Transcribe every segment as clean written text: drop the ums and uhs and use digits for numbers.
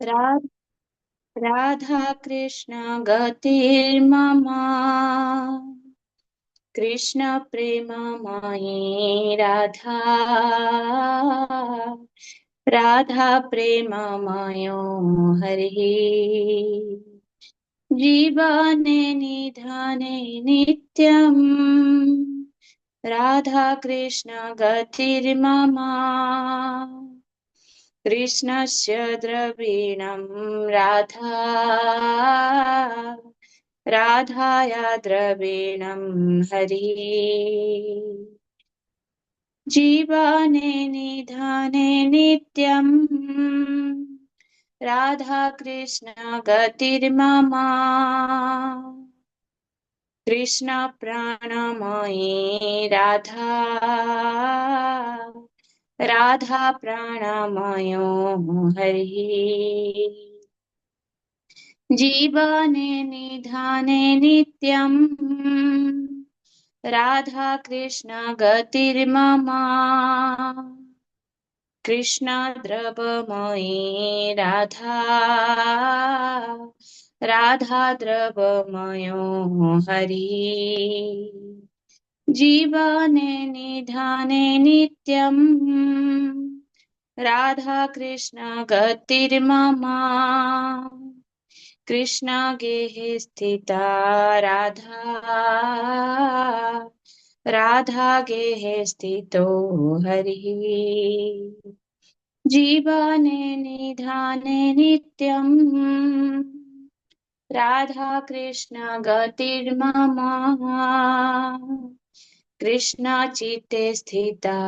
रा, राधा कृष्ण गतिर्मम कृष्ण प्रेममयी राधा राधा प्रेममयो हरिः जीवने निधाने नित्यम् राधा कृष्ण गतिर्मम कृष्णस्य द्रवीणं राधा राधाया द्रवीणं हरि जीवने निधाने नित्यम् राधा कृष्ण गतिर्मम कृष्ण प्राणमयी राधा राधा प्राणमयो हरिः जीवने निधाने नित्यम् राधा कृष्ण गतिर्मम कृष्ण द्रवमयी राधा राधा द्रवमयो हरि जीवने निधाने नित्यम् राधा कृष्ण गतिर्मम कृष्ण गेहे स्थिता राधा राधा गेहे स्थितो हरिः जीवने निधाने नित्यम् राधा कृष्ण गतिर्मम कृष्ण चित्ते स्थिता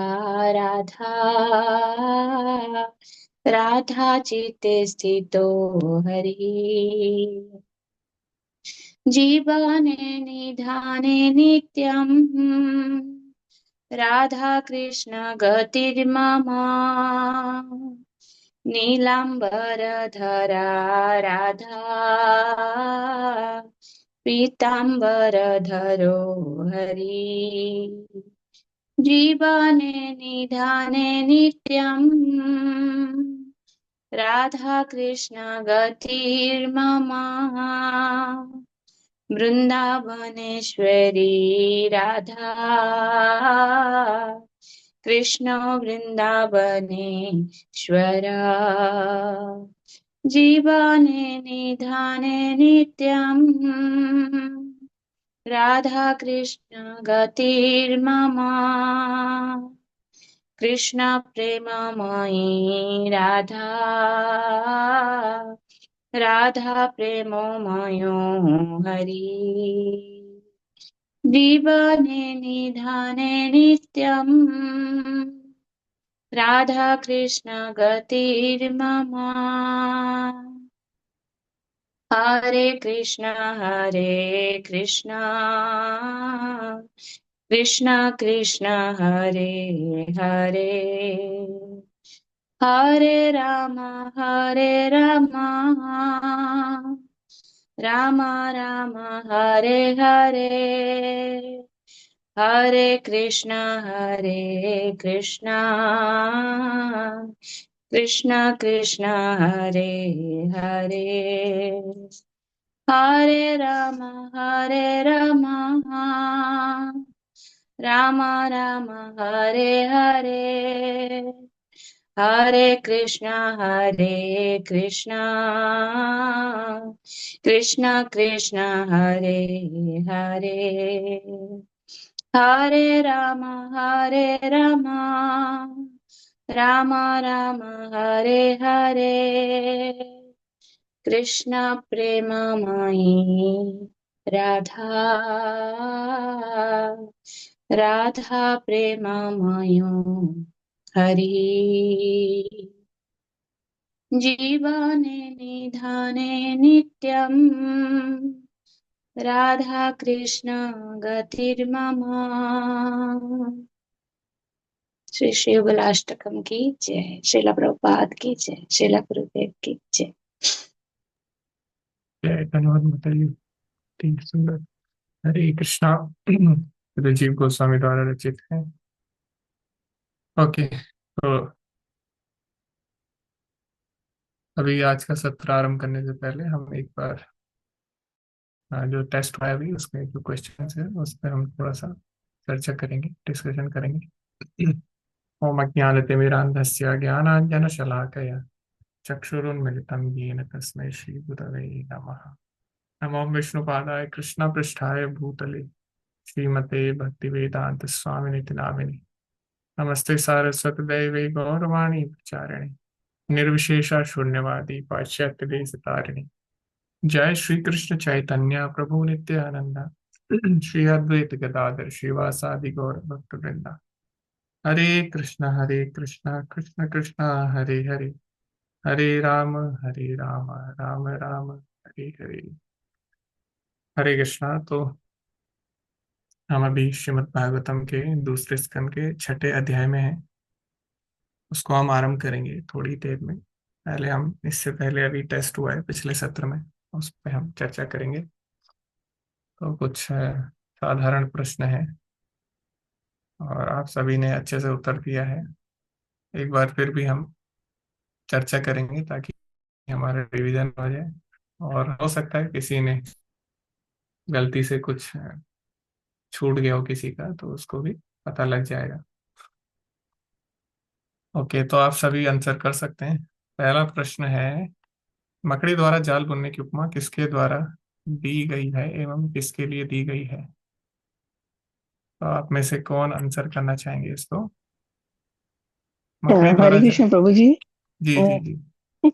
राधा राधा चित्ते स्थितो हरिः जीवने निधाने नित्यम् राधा कृष्ण गतिर्मम नीलाम्बरधरा राधा पीताम्बरधरो हरि जीवने निधाने नित्यम् राधा कृष्ण गतिर्मम वृन्दावनेश्वरी राधा कृष्ण वृन्दावनेश्वर जीवने निधाने नित्यम् राधा कृष्ण गतिर्मम कृष्ण प्रेममयी राधा राधा प्रेममयो हरि जीवने निधाने नित्यम् राधा कृष्ण गतिर्मम हरे कृष्ण कृष्ण कृष्ण हरे हरे हरे राम राम राम हरे हरे हरे कृष्ण कृष्ण कृष्ण हरे हरे हरे राम राम राम हरे हरे हरे कृष्ण कृष्ण कृष्ण हरे हरे हरे राम राम राम हरे हरे कृष्ण प्रेममयी राधा राधा प्रेममयो हरि जीवने निधाने नित्यम् राधा कृष्ण गतिर्मम श्री शिवलाष्टकम की जय। श्रील प्रभुपाद की जय। श्रील गुरुदेव की जय। धन्यवाद माताजी। ठीक सुंदर। हरे कृष्णा। राजीव गोस्वामी द्वारा रचित है। ओके, तो अभी आज का सत्र आरंभ करने से पहले हम एक बार जो टेस्ट हुआ है अभी उसमें जो क्वेश्चन है उस पर हम थोड़ा सा चर्चा करेंगे, डिस्कशन करेंगे। ओम अज्ञानतिमिरान्धस्य ज्ञानाञ्जनशलाकया चक्षुरुन्मिलितं येन तस्मै श्रीगुरवे नमः। नमो विष्णुपादाय कृष्णपृष्ठाय भूतले श्रीमते भक्तिवेदांत स्वामिनिति नामिने। नमस्ते सारस्वती दैवे गौरवाणी प्रचारिणे निर्विशेषा शून्यवादी पाश्चात्य देश तारिणे। जय श्री कृष्ण चैतन्य प्रभु नित्यानंदा श्री अद्वैत गदाधर श्रीवासादि गौर भक्त वृंदा। हरे कृष्णा कृष्ण कृष्णा हरे हरे, हरे राम राम राम हरे हरे। हरे कृष्णा। तो हम अभी श्रीमद् भागवतम के दूसरे स्कंद के छठे अध्याय में हैं। उसको हम आरंभ करेंगे थोड़ी देर में। पहले हम इससे पहले अभी टेस्ट हुआ है पिछले सत्र में, उस पर हम चर्चा करेंगे। तो कुछ साधारण प्रश्न है और आप सभी ने अच्छे से उत्तर दिया है। एक बार फिर भी हम चर्चा करेंगे ताकि हमारा रिवीजन हो जाए, और हो सकता है किसी ने गलती से कुछ छूट गया हो किसी का, तो उसको भी पता लग जाएगा। ओके, तो आप सभी आंसर कर सकते हैं। पहला प्रश्न है, मकड़ी द्वारा जाल बुनने की उपमा किसके द्वारा दी गई है एवं किसके लिए दी गई है? तो आप में से कौन आंसर करना चाहेंगे इसको? मकड़ी हरे द्वारा जाल। कृष्ण प्रभु जी। जी जी ओ, जी।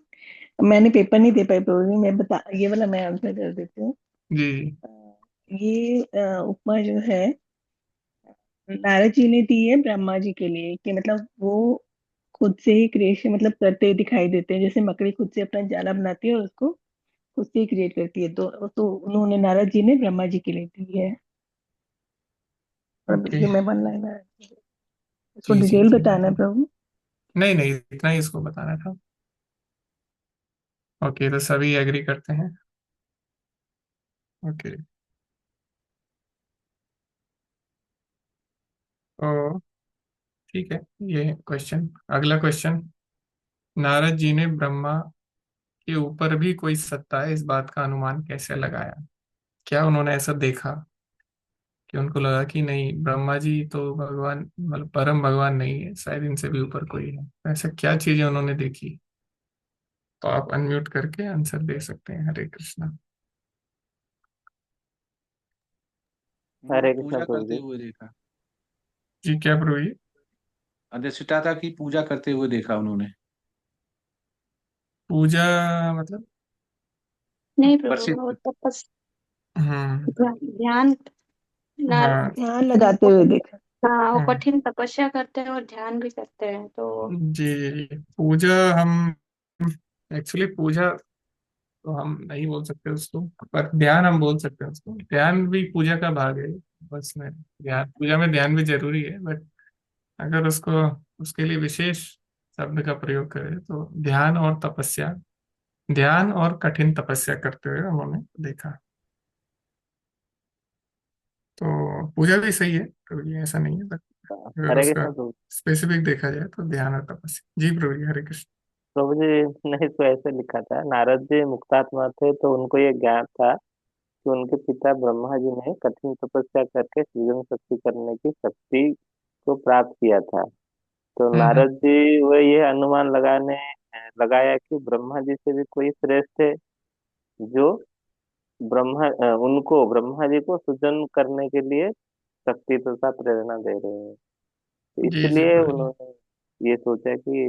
मैंने पेपर नहीं दे पाई प्रभु जी, मैं बता ये वाला मैं आंसर कर देती हूँ। जी अ, ये उपमा जो है नारद जी ने दी है ब्रह्मा जी के लिए, कि मतलब वो खुद से ही क्रिएशन मतलब करते दिखाई देते हैं। जैसे मकड़ी खुद से अपना जाला बनाती है और उसको खुद से ही क्रिएट करती है, तो उन्होंने नारद जी ने ब्रह्मा जी के लिए दी है। और ओके। ये मैं बनना है, इसको जी जी डिटेल जी बताना है जी। प्रभु। नहीं नहीं, इतना ही इसको बताना था। ओके, तो सभी एग्री करते हैं। ओके, तो ठीक है। ये क्वेश्चन, अगला क्वेश्चन, नारद जी ने ब्रह्मा के ऊपर भी कोई सत्ता है इस बात का अनुमान कैसे लगाया? क्या उन्होंने ऐसा देखा कि उनको लगा कि नहीं, ब्रह्मा जी तो भगवान मतलब परम भगवान नहीं है, शायद इनसे भी ऊपर कोई है? ऐसा क्या चीजें उन्होंने देखी? तो आप अनम्यूट करके आंसर दे सकते हैं। हरे कृष्णा। उन्होंने हरे कृष्ण पूजा प्रभु करते जी। हुए देखा। जी क्या प्रभु जी? अधिष्ठाता की पूजा करते हुए देखा उन्होंने। पूजा मतलब? नहीं प्रभु, वो प्रसिद्ध। तपस हम्म। ध्यान नार हाँ। ध्यान लगाते वो, हुए देखा। हाँ वो हम्म। कठिन तपस्या करते हैं और ध्यान भी करते हैं तो। जी जी जी। पूजा हम एक्चुअली पूजा तो हम नहीं बोल सकते उसको, पर ध्यान हम बोल सकते हैं उसको। ध्यान भी पूजा का भाग है। बस में ध्यान, पूजा में ध्यान भी जरूरी है, बट अगर उसको उसके लिए विशेष शब्द का प्रयोग करें तो ध्यान और तपस्या, ध्यान और कठिन तपस्या करते हुए उन्होंने देखा। तो पूजा भी सही है, तो ये ऐसा नहीं है, बट अगर हरे उसका कृष्ण प्रभु। स्पेसिफिक देखा जाए तो ध्यान और तपस्या। जी प्रभु जी, हरे कृष्ण। प्रभु जी ने इसको ऐसे लिखा था, नारद जी मुक्तात्मा थे तो उनको ये ज्ञान था कि उनके पिता ब्रह्मा जी ने कठिन तपस्या करके सृजन शक्ति करने की शक्ति को प्राप्त किया था। तो हम्म। नारद जी वो ये अनुमान लगाया कि ब्रह्मा जी से भी कोई श्रेष्ठ है, जो उनको ब्रह्मा जी को सृजन करने के लिए शक्ति तथा प्रेरणा दे रहे हैं। तो जी जी इसलिए प्रभु जी। उन्होंने ये सोचा कि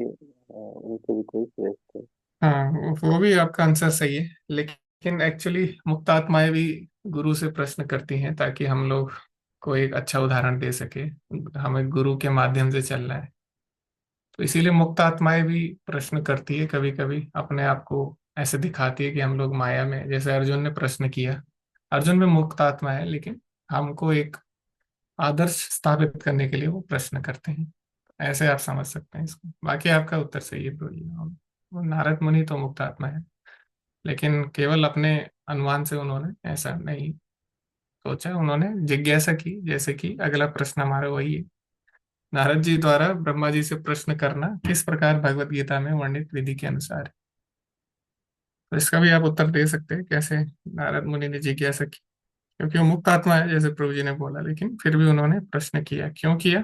उनसे भी कोई श्रेष्ठ है। हाँ, वो भी आपका आंसर सही है, लेकिन एक्चुअली मुक्त आत्माएं भी गुरु से प्रश्न करती हैं ताकि हम लोग को एक अच्छा उदाहरण दे सके। हमें गुरु के माध्यम से चलना है, तो इसीलिए मुक्त आत्माएं भी प्रश्न करती है। कभी कभी अपने आप को ऐसे दिखाती है कि हम लोग माया में, जैसे अर्जुन ने प्रश्न किया। अर्जुन में मुक्त आत्मा है, लेकिन हमको एक आदर्श स्थापित करने के लिए वो प्रश्न करते हैं। ऐसे आप समझ सकते हैं इसको। बाकी आपका उत्तर सही है प्रभु जी। वो नारद मुनि तो मुक्त आत्मा है, लेकिन केवल अपने अनुमान से उन्होंने ऐसा नहीं सोचा, उन्होंने जिज्ञासा की। जैसे कि अगला प्रश्न हमारा वही है, नारद जी द्वारा ब्रह्मा जी से प्रश्न करना किस प्रकार भगवत गीता में वर्णित विधि के अनुसार है? तो इसका भी आप उत्तर दे सकते हैं कैसे नारद मुनि ने जिज्ञासा की, क्योंकि वो मुक्त आत्मा है जैसे प्रभु जी ने बोला, लेकिन फिर भी उन्होंने प्रश्न किया। क्यों किया?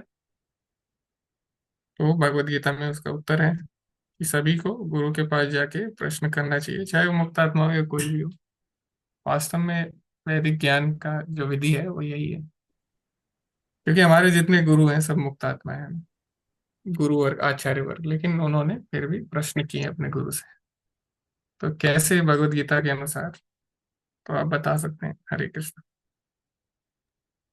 तो भगवत गीता में उसका उत्तर है कि सभी को गुरु के पास जाके प्रश्न करना चाहिए, चाहे वो मुक्त आत्मा हो या कोई भी हो। वास्तव में वैदिक ज्ञान का जो विधि है वो यही है, क्योंकि हमारे जितने गुरु हैं सब मुक्त आत्मा है, गुरु और आचार्य वर्ग, लेकिन उन्होंने फिर भी प्रश्न किए अपने गुरु से। तो कैसे भगवत गीता के अनुसार, तो आप बता सकते हैं। हरे कृष्ण।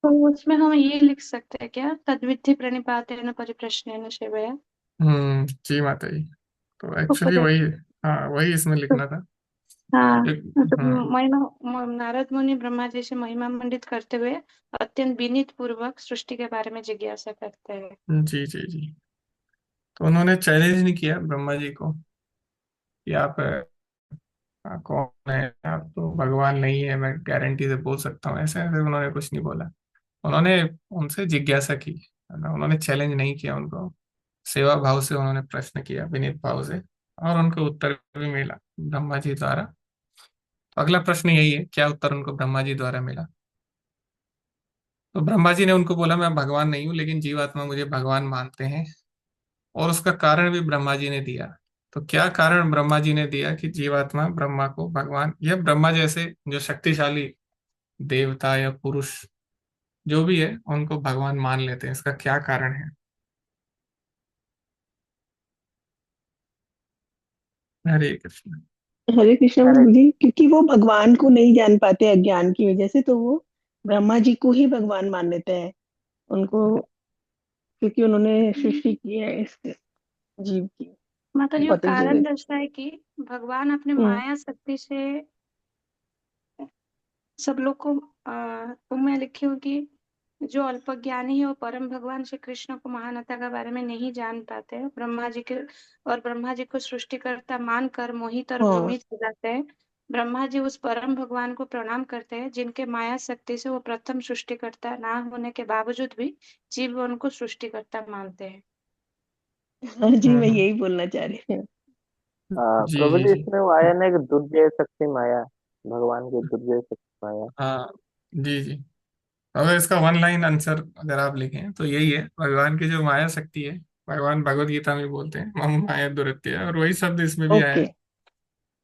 तो उसमें हम ये लिख सकते हैं क्या, तद्विधि प्रणिपातेन परिप्रश्नेन सेवया। जी माता जी। तो तो एक्चुअली करेक्ट। वही, हाँ वही इसमें लिखना था। हाँ, एक, मतलब हम्म नारद मुनि ब्रह्मा जी से महिमा मंडित करते हुए अत्यंत विनीत पूर्वक सृष्टि के बारे में जिज्ञासा करते हैं। जी जी जी। तो उन्होंने चैलेंज नहीं किया ब्रह्मा जी को कि आप कौन है, आप तो भगवान नहीं है, मैं गारंटी से बोल सकता हूँ, ऐसे ऐसे उन्होंने कुछ नहीं बोला। उन्होंने उनसे जिज्ञासा की, है ना, उन्होंने चैलेंज नहीं किया उनको। सेवा भाव से उन्होंने प्रश्न किया, विनीत भाव से, और उनको उत्तर भी मिला ब्रह्मा जी द्वारा। तो अगला प्रश्न यही है, क्या उत्तर उनको ब्रह्मा जी द्वारा मिला? तो ब्रह्मा जी ने उनको बोला, मैं भगवान नहीं हूँ, लेकिन जीवात्मा मुझे भगवान मानते हैं, और उसका कारण भी ब्रह्मा जी ने दिया। तो क्या कारण ब्रह्मा जी ने दिया कि जीवात्मा ब्रह्मा को भगवान या ब्रह्मा जैसे जो शक्तिशाली देवता या पुरुष जो भी है उनको भगवान मान लेते हैं? इसका क्या कारण है? हरे कृष्ण। हरे कृष्ण अरे प्रभु जी, क्योंकि वो भगवान को नहीं जान पाते अज्ञान की वजह से, तो वो ब्रह्मा जी को ही भगवान मान लेते हैं उनको, क्योंकि उन्होंने सृष्टि की है इस जीव की, माता जी वो भौतिक कारण जगत। दर्शा है कि भगवान अपने हम्म। माया शक्ति से सब लोग को तो मैं लिखी हूँ कि जो अल्पज्ञानी है वो परम भगवान श्री कृष्ण को महानता के बारे में नहीं जान पाते हैं। ब्रह्मा जी के और ब्रह्मा जी को सृष्टिकर्ता मानकर मोहित और हाँ। भ्रमित हो जाते हैं। ब्रह्मा जी उस परम भगवान को प्रणाम करते हैं जिनके माया शक्ति से वो प्रथम सृष्टिकर्ता ना होने के बावजूद भी जीव उनको सृष्टिकर्ता मानते हैं। हाँ जी, मैं हम्म। यही बोलना चाह रही हूँ। जी प्रभु जी जी, जी। इसमें वो आया ना एक दुर्जय शक्ति माया, भगवान की दुर्जय शक्ति माया। हाँ जी जी। अगर इसका वन लाइन आंसर अगर आप लिखें तो यही है, भगवान की जो माया शक्ति है, भगवान भगवत गीता में बोलते हैं मम माया दुरत्य, और वही शब्द इसमें भी आया ओके। है।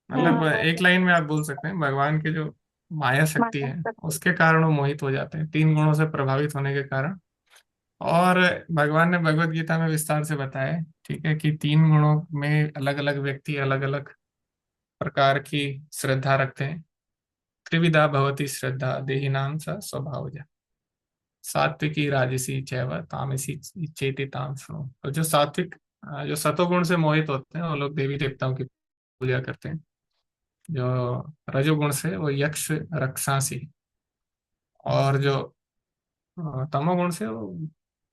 मतलब हाँ, एक लाइन में आप बोल सकते हैं, भगवान की जो माया शक्ति माया है शक्ति। उसके कारण वो मोहित हो जाते हैं, तीन गुणों से प्रभावित होने के कारण। और भगवान ने भगवत गीता में विस्तार से बताया है, ठीक है, कि तीन गुणों में अलग अलग व्यक्ति अलग अलग प्रकार की श्रद्धा रखते हैं। त्रिविधा भवती श्रद्धा देहिनां सा स्वभाव, सात्विकी राजसी चैव तामसी चेति ताम शृणु। तो जो सात्विक, जो सतोगुण से मोहित होते हैं वो लोग देवी देवताओं की पूजा करते हैं। जो रजोगुण से वो यक्ष रक्षांसी, और जो तमोगुण से वो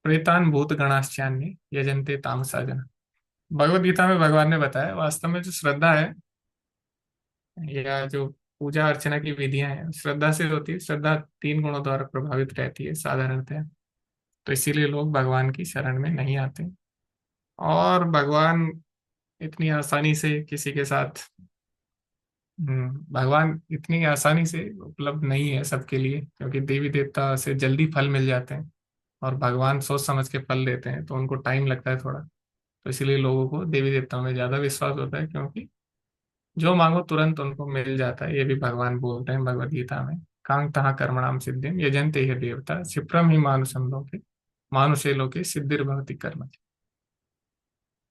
प्रेतान भूत गणाश्चान्य यजन्ते तामसा जन। भगवत गीता में भगवान ने बताया वास्तव में जो श्रद्धा है या जो पूजा अर्चना की विधियां हैं श्रद्धा से होती है। श्रद्धा तीन गुणों द्वारा प्रभावित रहती है साधारणतः। तो इसीलिए लोग भगवान की शरण में नहीं आते, और भगवान इतनी आसानी से किसी के साथ, भगवान इतनी आसानी से उपलब्ध नहीं है सबके लिए, क्योंकि देवी देवता से जल्दी फल मिल जाते हैं, और भगवान सोच समझ के फल देते हैं तो उनको टाइम लगता है थोड़ा। तो इसीलिए लोगों को देवी देवताओं में ज्यादा विश्वास होता है, क्योंकि जो मांगो तुरंत उनको मिल जाता है। ये भी भगवान बोलते हैं भगवत गीता में, कांग तहा कर्मणाम सिद्धिम यजन्ते ये देवता क्षिप्रम ही मानुषम लोके मानुषे लोके सिद्धिर्भवति कर्म।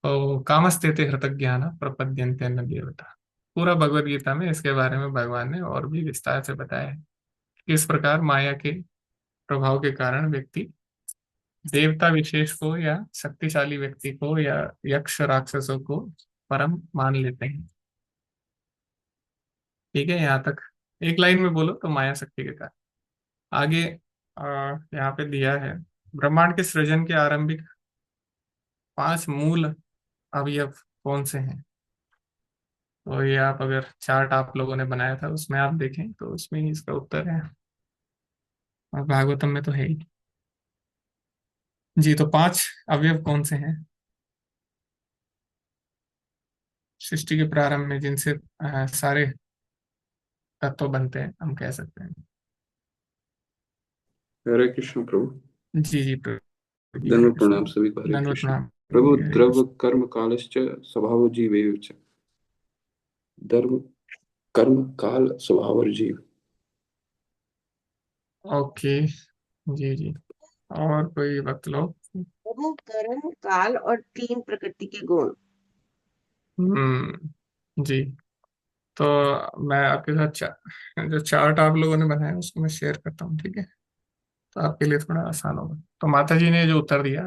तो कामस्तेते हृतज्ञान प्रपद्यन्ते न देवता। पूरा भगवत गीता में इसके बारे में भगवान ने और भी विस्तार से बताया है, किस प्रकार माया के प्रभाव के कारण व्यक्ति देवता विशेष को या शक्तिशाली व्यक्ति को या यक्ष राक्षसों को परम मान लेते हैं। ठीक है, यहाँ तक एक लाइन में बोलो तो माया शक्ति के कारण। आगे यहाँ पे दिया है, ब्रह्मांड के सृजन के आरंभिक पांच मूल अवयव कौन से हैं? तो ये आप अगर चार्ट आप लोगों ने बनाया था उसमें आप देखें तो उसमें ही इसका उत्तर है, और भागवतम में तो है ही। जी, तो पांच अवयव कौन से हैं? सृष्टि के प्रारंभ में जिनसे सारे तत्व बनते हैं, हम कह सकते हैं। हरे कृष्ण प्रभु। जी जी प्रभु जी, हरे धन्यवाद, कृष्ण। प्रणाम सभी को, हरे धन्यवाद कृष्ण। प्रणाम प्रभु प्रभु, जी, हरे द्रव कृष्ण। कर्म कालश्च स्वभाव जीवेव च। धर्म कर्म काल स्वभाव जीव। ओके। जी जी। और कोई वक्त लो। प्रभु, कर्म काल और तीन प्रकृति के गुण। जी। तो मैं आपके साथ जो चार्ट आप लोगों ने बनाया उसको मैं शेयर करता हूँ, ठीक है? तो आपके लिए थोड़ा आसान होगा। तो माता जी ने जो उत्तर दिया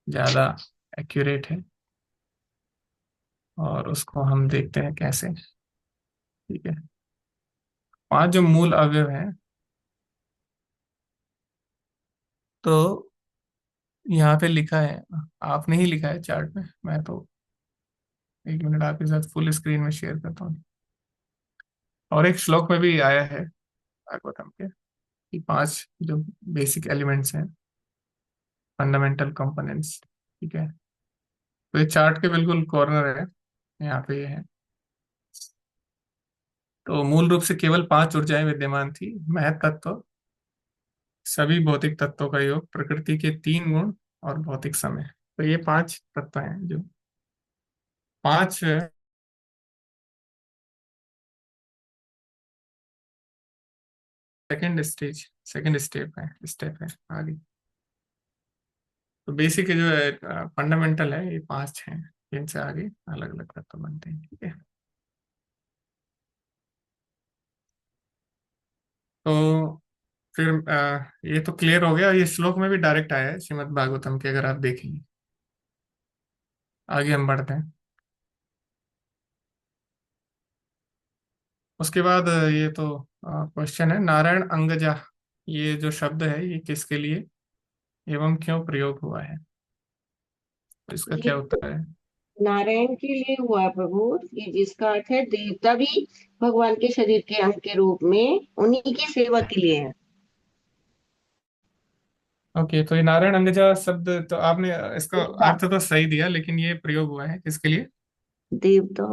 ज्यादा एक्यूरेट है, और उसको हम देखते हैं कैसे। ठीक है। पांच जो मूल अवयव हैं, तो यहाँ पे लिखा है, आपने ही लिखा है चार्ट में, मैं तो एक मिनट आपके साथ फुल स्क्रीन में शेयर करता हूँ। और एक श्लोक में भी आया है भागवतम के कि पांच जो बेसिक एलिमेंट्स हैं, फंडामेंटल कंपोनेंट्स। ठीक है। तो ये चार्ट के बिल्कुल कॉर्नर है, यहाँ पे ये है। तो मूल रूप से केवल पांच ऊर्जाएं विद्यमान थी: महत तत्व, सभी भौतिक तत्वों का योग, प्रकृति के तीन गुण, और भौतिक समय। तो ये पांच तत्व हैं जो पांच सेकंड स्टेप है आगे। तो बेसिक जो है, फंडामेंटल है, ये पांच हैं, इनसे आगे अलग अलग तत्व बनते हैं। ठीक है। तो फिर ये तो क्लियर हो गया। ये श्लोक में भी डायरेक्ट आया है श्रीमद् भागवतम के, अगर आप देखेंगे। आगे हम बढ़ते हैं। उसके बाद ये तो क्वेश्चन है, नारायण अंगजा, ये जो शब्द है ये किसके लिए एवं क्यों प्रयोग हुआ है? तो इसका ये क्या उत्तर है? नारायण के लिए हुआ है प्रभु, कि जिसका अर्थ है देवता भी भगवान के शरीर के अंग के रूप में उन्हीं की सेवा के लिए है। ओके। तो ये नारायण अंगजा शब्द, तो आपने इसका देवता। अर्थ तो सही दिया, लेकिन ये प्रयोग हुआ है किसके लिए? देवता।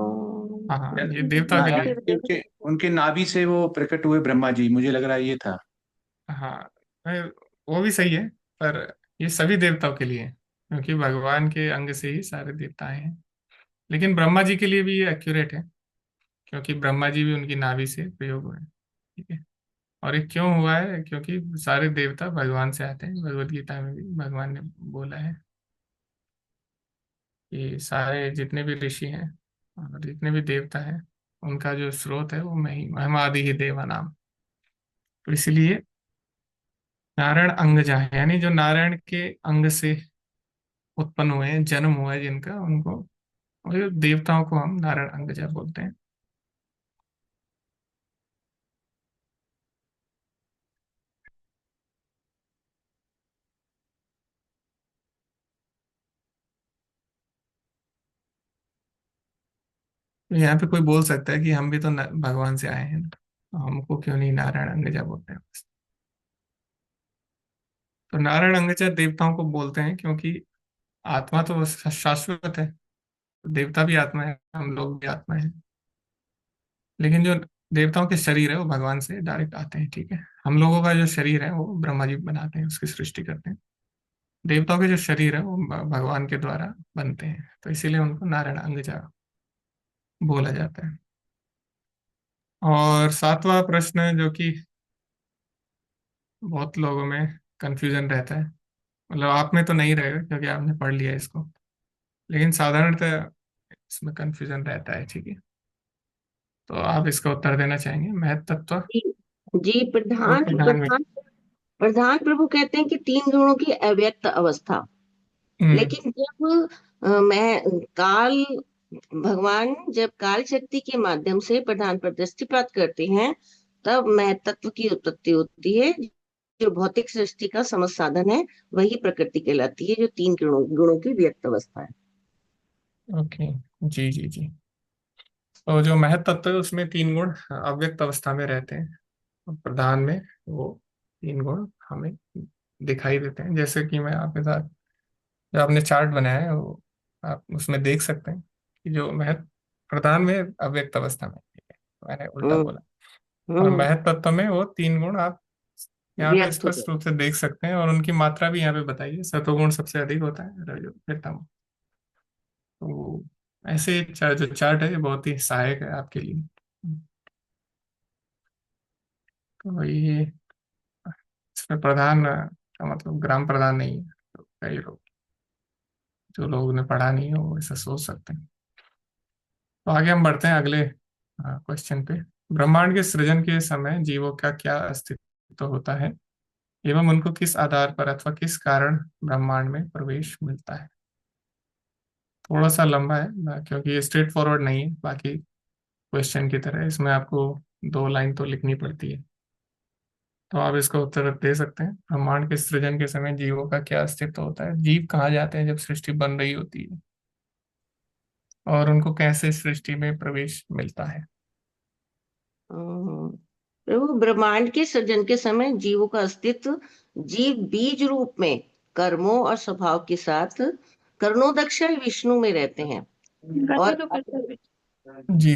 हाँ हाँ, ये देवता के लिए। देवता। उनके उनके नाभि से वो प्रकट हुए ब्रह्मा जी, मुझे लग रहा है ये था। हाँ, वो भी सही है, पर ये सभी देवताओं के लिए है, क्योंकि भगवान के अंग से ही सारे देवता आए हैं। लेकिन ब्रह्मा जी के लिए भी ये एक्यूरेट है, क्योंकि ब्रह्मा जी भी उनकी नाभि से प्रयोग हुए हैं। ठीक है। और ये क्यों हुआ है? क्योंकि सारे देवता भगवान से आते हैं। भगवत गीता में भी भगवान ने बोला है कि सारे जितने भी ऋषि हैं और जितने भी देवता हैं, उनका जो स्रोत है वो मैं ही, महिमादि ही देवा नाम। तो इसलिए नारायण अंगजा है, यानी जो नारायण के अंग से उत्पन्न हुए हैं, जन्म हुआ है जिनका, उनको, और देवताओं को हम नारायण अंगजा बोलते हैं। तो यहाँ पे कोई बोल सकता है कि हम भी तो भगवान से आए हैं ना, तो हमको क्यों नहीं नारायण अंगजा बोलते हैं? तो नारायण अंगजा देवताओं को बोलते हैं, क्योंकि आत्मा तो शाश्वत है। देवता भी आत्मा है, हम लोग भी आत्मा है। लेकिन जो देवताओं के शरीर है वो भगवान से डायरेक्ट आते हैं। ठीक है। हम लोगों का जो शरीर है वो ब्रह्मा जी बनाते हैं, उसकी सृष्टि करते हैं। देवताओं के जो शरीर है वो भगवान के द्वारा बनते हैं, तो इसीलिए उनको नारायण अंगजा बोला जाता है। और सातवां प्रश्न, जो कि बहुत लोगों में कंफ्यूजन रहता है, मतलब आप में तो नहीं रहेगा क्योंकि आपने पढ़ लिया इसको, लेकिन साधारणतः इसमें कंफ्यूजन रहता है। ठीक है। तो आप इसका उत्तर देना चाहेंगे? महत तत्व जी। जी, को प्रधान प्रधान में। प्रधान प्रधान प्रभु कहते हैं कि तीन गुणों की अव्यक्त अवस्था। हम्म। लेकिन जब मैं काल भगवान जब काल शक्ति के माध्यम से प्रधान पर दृष्टि प्राप्त करते हैं, तब महतत्व की उत्पत्ति होती है। जो भौतिक सृष्टि का समस्त साधन है, वही प्रकृति कहलाती है, जो तीन गुणों की व्यक्त अवस्था है। ओके। जी जी जी। तो जो महत तत्व है उसमें तीन गुण अव्यक्त अवस्था में रहते हैं, और प्रधान में वो तीन गुण हमें दिखाई देते हैं। जैसे कि मैं आपके साथ जो आपने चार्ट बनाया है वो आप उसमें देख सकते हैं कि जो महत प्रधान में अव्यक्त अवस्था में, ठीक है, तो मैंने उल्टा हम्म बोला। और हम्म महत तत्व में वो तीन गुण आप यहाँ पे व्यक्त हो स्पष्ट जाए। रूप से देख सकते हैं, और उनकी मात्रा भी यहाँ पे बताइए। सतोगुण सबसे अधिक होता है, रजो फिर तमो। तो ऐसे जो चार्ट है ये बहुत ही सहायक है आपके लिए। तो ये इसमें प्रधान का मतलब ग्राम प्रधान नहीं है, तो कई लोग जो लोगों ने पढ़ा नहीं है वो ऐसा सोच सकते हैं। तो आगे हम बढ़ते हैं अगले क्वेश्चन पे। ब्रह्मांड के सृजन के समय जीवों का क्या अस्तित्व होता है, एवं उनको किस आधार पर अथवा किस कारण ब्रह्मांड में प्रवेश मिलता है। थोड़ा सा लंबा है क्योंकि ये स्ट्रेट फॉरवर्ड नहीं है बाकी क्वेश्चन की तरह। इसमें आपको दो लाइन तो लिखनी पड़ती है, तो आप इसका उत्तर दे सकते हैं। ब्रह्मांड के सृजन के समय जीवों का क्या अस्तित्व होता है, जीव कहाँ जाते हैं जब सृष्टि बन रही होती है, और उनको कैसे सृष्टि में प्रवेश मिलता है। हम्म। प्रभु, ब्रह्मांड के सृजन के समय जीवों का अस्तित्व जीव बीज रूप में कर्मों और स्वभाव के साथ कर्णोदक्षय विष्णु में रहते हैं, गति और तो कैसे जी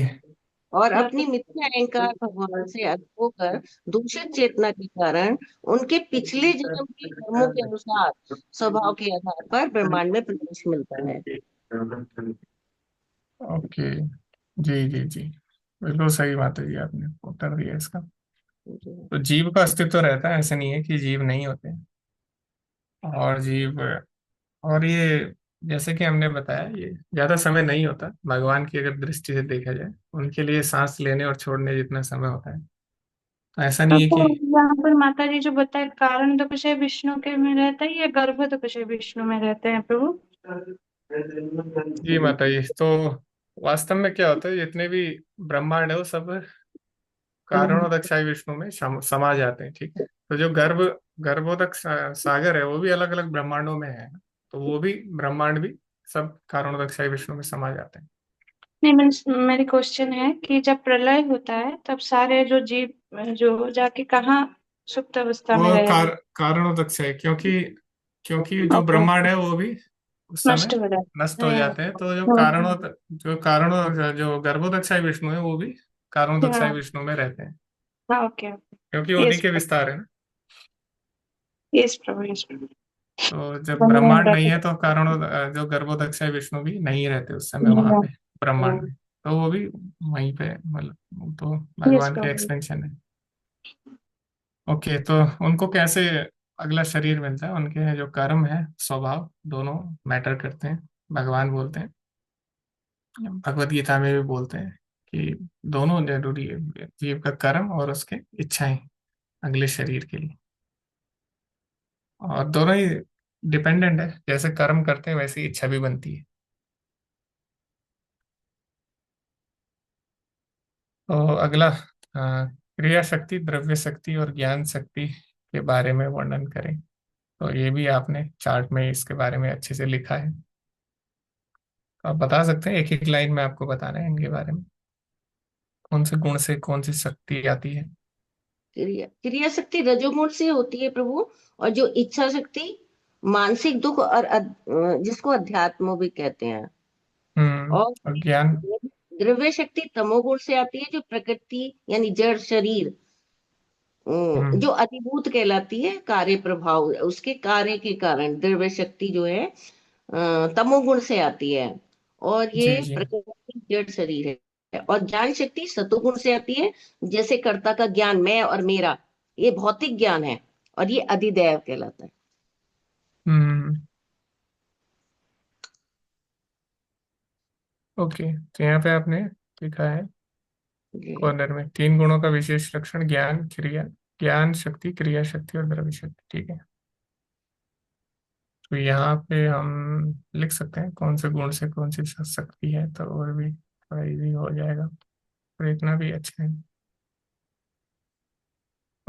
अपनी मिथ्या अहंकार भगवान से अलग होकर दूषित चेतना के कारण उनके पिछले जन्म के कर्मों के अनुसार स्वभाव के आधार पर ब्रह्मांड में प्रवेश मिलता है। ओके, जी जी जी, बिल्कुल सही बात है जी, आपने उत्तर दिया इसका। तो जीव का अस्तित्व रहता है, ऐसा नहीं है कि जीव नहीं होते। और जीव, और ये जैसे कि हमने बताया ये ज्यादा समय नहीं होता भगवान की अगर दृष्टि से देखा जाए। उनके लिए सांस लेने और छोड़ने जितना समय होता है, तो ऐसा नहीं है तो कि। यहाँ पर माता जी जो बताए कारण तो विषय विष्णु के में रहता है या गर्भ तो विषय विष्णु में रहते हैं प्रभु? जी माता जी, तो वास्तव में क्या होता है, जितने भी ब्रह्मांड है वो सब कारणोदक साई विष्णु में समा जाते हैं, ठीक है। तो जो गर्भोदक सागर है वो भी अलग अलग ब्रह्मांडों में है, तो वो भी ब्रह्मांड भी सब कारणोदक साई विष्णु में समा जाते हैं। नहीं, मीन्स मेरी क्वेश्चन है कि जब प्रलय होता है तब सारे जो जीव जो जाके कहाँ सुप्त अवस्था में वो रहेगा? कारणोदक से, क्योंकि क्योंकि जो ओके, ब्रह्मांड है वो भी उस नष्ट समय हो नष्ट जाता हो है। जाते हैं। तो जो गर्भोदक विष्णु है वो भी कारणोदक हाँ विष्णु में रहते हैं, हाँ, ओके ओके। क्योंकि उन्हीं यस के विस्तार है ना। यस प्रभु, यस प्रभु। तो जब धन्यवाद ब्रह्मांड नहीं प्रभु। है तो जो गर्भोदक विष्णु भी नहीं रहते उस समय वहां पे ब्रह्मांड में, तो वो भी वहीं पे, मतलब वो तो यस भगवान के प्रभु। एक्सपेंशन है। ओके, तो उनको कैसे अगला शरीर मिलता है, उनके जो कर्म है स्वभाव दोनों मैटर करते हैं। भगवान बोलते हैं, भगवत गीता में भी बोलते हैं कि दोनों जरूरी है, जीव का कर्म और उसके इच्छाएं अगले शरीर के लिए। और दोनों ही डिपेंडेंट है, जैसे कर्म करते हैं वैसे ही इच्छा भी बनती है। तो अगला क्रिया शक्ति, द्रव्य शक्ति और ज्ञान शक्ति के बारे में वर्णन करें। तो ये भी आपने चार्ट में इसके बारे में अच्छे से लिखा है, तो आप बता सकते हैं एक एक लाइन में आपको बताना है इनके बारे में, कौन से गुण से कौन सी शक्ति आती है। क्रिया क्रिया शक्ति रजोगुण से होती है प्रभु, और जो इच्छा शक्ति मानसिक दुख और जिसको अध्यात्म भी कहते हैं। और और ज्ञान। द्रव्य शक्ति तमोगुण से आती है, जो प्रकृति यानी जड़ शरीर जो हम्म अधिभूत कहलाती है, कार्य प्रभाव उसके कार्य के कारण द्रव्य शक्ति जो है तमोगुण से आती है, और जी ये जी। प्रकृति जड़ शरीर है। और ज्ञान शक्ति सतोगुण से आती है, जैसे कर्ता का ज्ञान, मैं और मेरा, ये भौतिक ज्ञान है, और ये अधिदैव कहलाता है। हम्म ओके, तो यहाँ पे आपने लिखा है जी। कॉर्नर में तीन गुणों का विशेष लक्षण, ज्ञान शक्ति, क्रिया शक्ति और द्रव्य शक्ति, ठीक है। तो यहाँ पे हम लिख सकते हैं कौन से गुण से कौन सी शक्ति है, तो और भी थोड़ा इजी हो जाएगा, और इतना भी अच्छा है।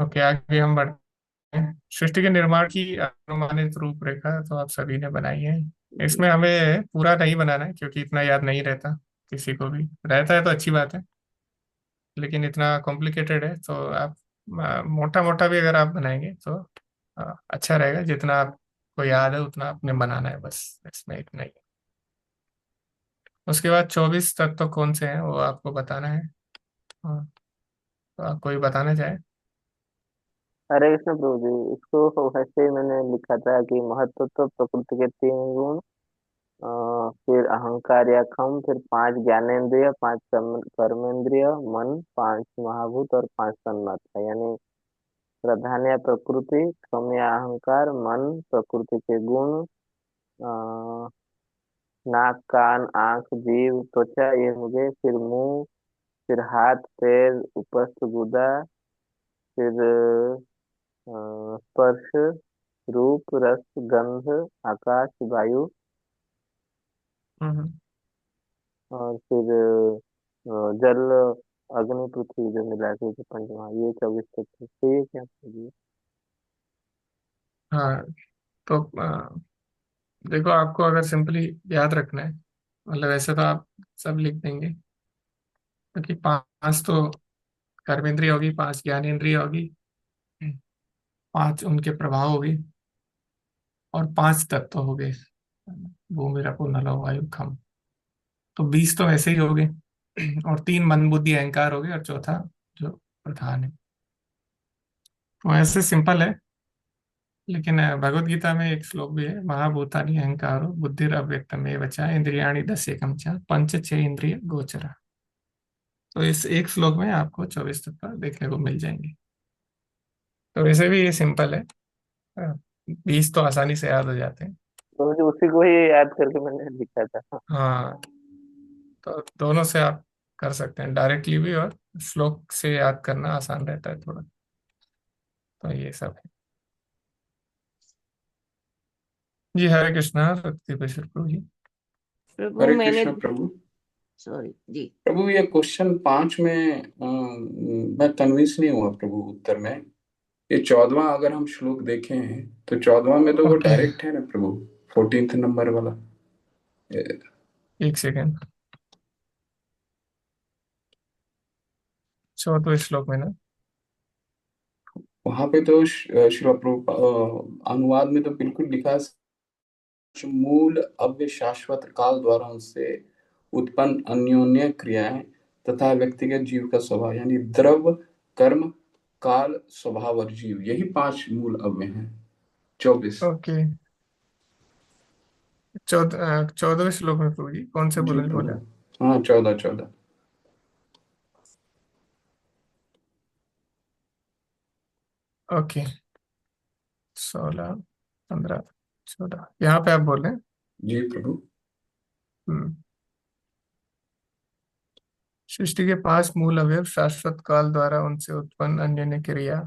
ओके, आगे हम बढ़ते हैं। सृष्टि के निर्माण की अनुमानित रूपरेखा तो आप सभी ने बनाई है। इसमें हमें पूरा नहीं बनाना है क्योंकि इतना याद नहीं रहता, किसी को भी रहता है तो अच्छी बात है, लेकिन इतना कॉम्प्लिकेटेड है तो आप मोटा मोटा भी अगर आप बनाएंगे तो अच्छा रहेगा। जितना आपको याद है उतना आपने बनाना है, बस इसमें इतना ही। उसके बाद 24 तत्व कौन से हैं वो आपको बताना है। हाँ, तो आप कोई बताना चाहे। हरे कृष्ण प्रभु जी, इसको वैसे ही मैंने लिखा था कि महत्व तो प्रकृति के 3 गुण, फिर अहंकार या खम, फिर 5 ज्ञानेंद्रिय, 5 कर्मेंद्रिय, मन, 5 महाभूत और 5 तन्मात्रा, यानी प्रधान या प्रकृति, खम या अहंकार, मन प्रकृति के गुण, अ, नाक कान आंख जीभ त्वचा ये हो गए, फिर मुंह, फिर हाथ पैर उपस्थ गुदा, फिर स्पर्श रूप रस गंध आकाश वायु, हम्म। और फिर जल अग्नि पृथ्वी जो मिला के जो पंचमहा, ये 24 तत्व थे क्या जी? हाँ, तो देखो, आपको अगर सिंपली याद रखना है, मतलब ऐसे तो आप सब लिख देंगे, क्योंकि पांच तो कर्मेंद्रिय होगी, 5 ज्ञानेंद्रिय होगी, 5 उनके प्रभाव होगी, और 5 तत्व हो गए, भूमि रपो नलो वायु खम। तो 20 तो ऐसे ही हो गए, और 3 मन बुद्धि अहंकार हो गए, और चौथा जो प्रधान है। तो ऐसे सिंपल है। लेकिन भगवत गीता में एक श्लोक भी है, महाभूतानि अहंकारो बुद्धिर अव्यक्तम एव च इंद्रियाणि दश एकम च पंच छह इंद्रिय गोचरा। तो इस एक श्लोक में आपको 24 तत्व देखने को मिल जाएंगे। तो वैसे भी ये सिंपल है, 20 तो आसानी से याद हो जाते हैं। तो मुझे उसी को ही याद करके मैंने लिखा था। हाँ, तो दोनों से आप कर सकते हैं, डायरेक्टली भी, और श्लोक से याद करना आसान रहता है थोड़ा। तो ये सब है। जी, हरे कृष्णा शक्ति प्रभु जी। प्रभु हरे मैंने, कृष्ण प्रभु। सॉरी जी। प्रभु ये क्वेश्चन 5 में मैं कन्विंस नहीं हुआ प्रभु उत्तर में। ये 14वां अगर हम श्लोक देखें तो 14वां में तो वो ओके, डायरेक्ट है ना प्रभु, 14th नंबर वाला। एक सेकेंड। 14वें श्लोक में ना? वहां पे तो श्रील प्रभु अनुवाद में तो बिल्कुल लिखा है, मूल अव्य शाश्वत काल द्वारा उनसे उत्पन्न अन्योन्य क्रियाएं तथा व्यक्तिगत जीव का स्वभाव, यानी द्रव्य कर्म काल स्वभाव और जीव, यही 5 मूल अव्य हैं। 24। ओके, 14वें श्लोक में प्रभु जी कौन से जी बोले? प्रभु, हाँ 14। ओके, 16 15 14 यहाँ पे आप बोल रहे हैं। जी प्रभु। हम्म। सृष्टि के 5 मूल अवयव शाश्वत काल द्वारा उनसे उत्पन्न अन्योन्य क्रिया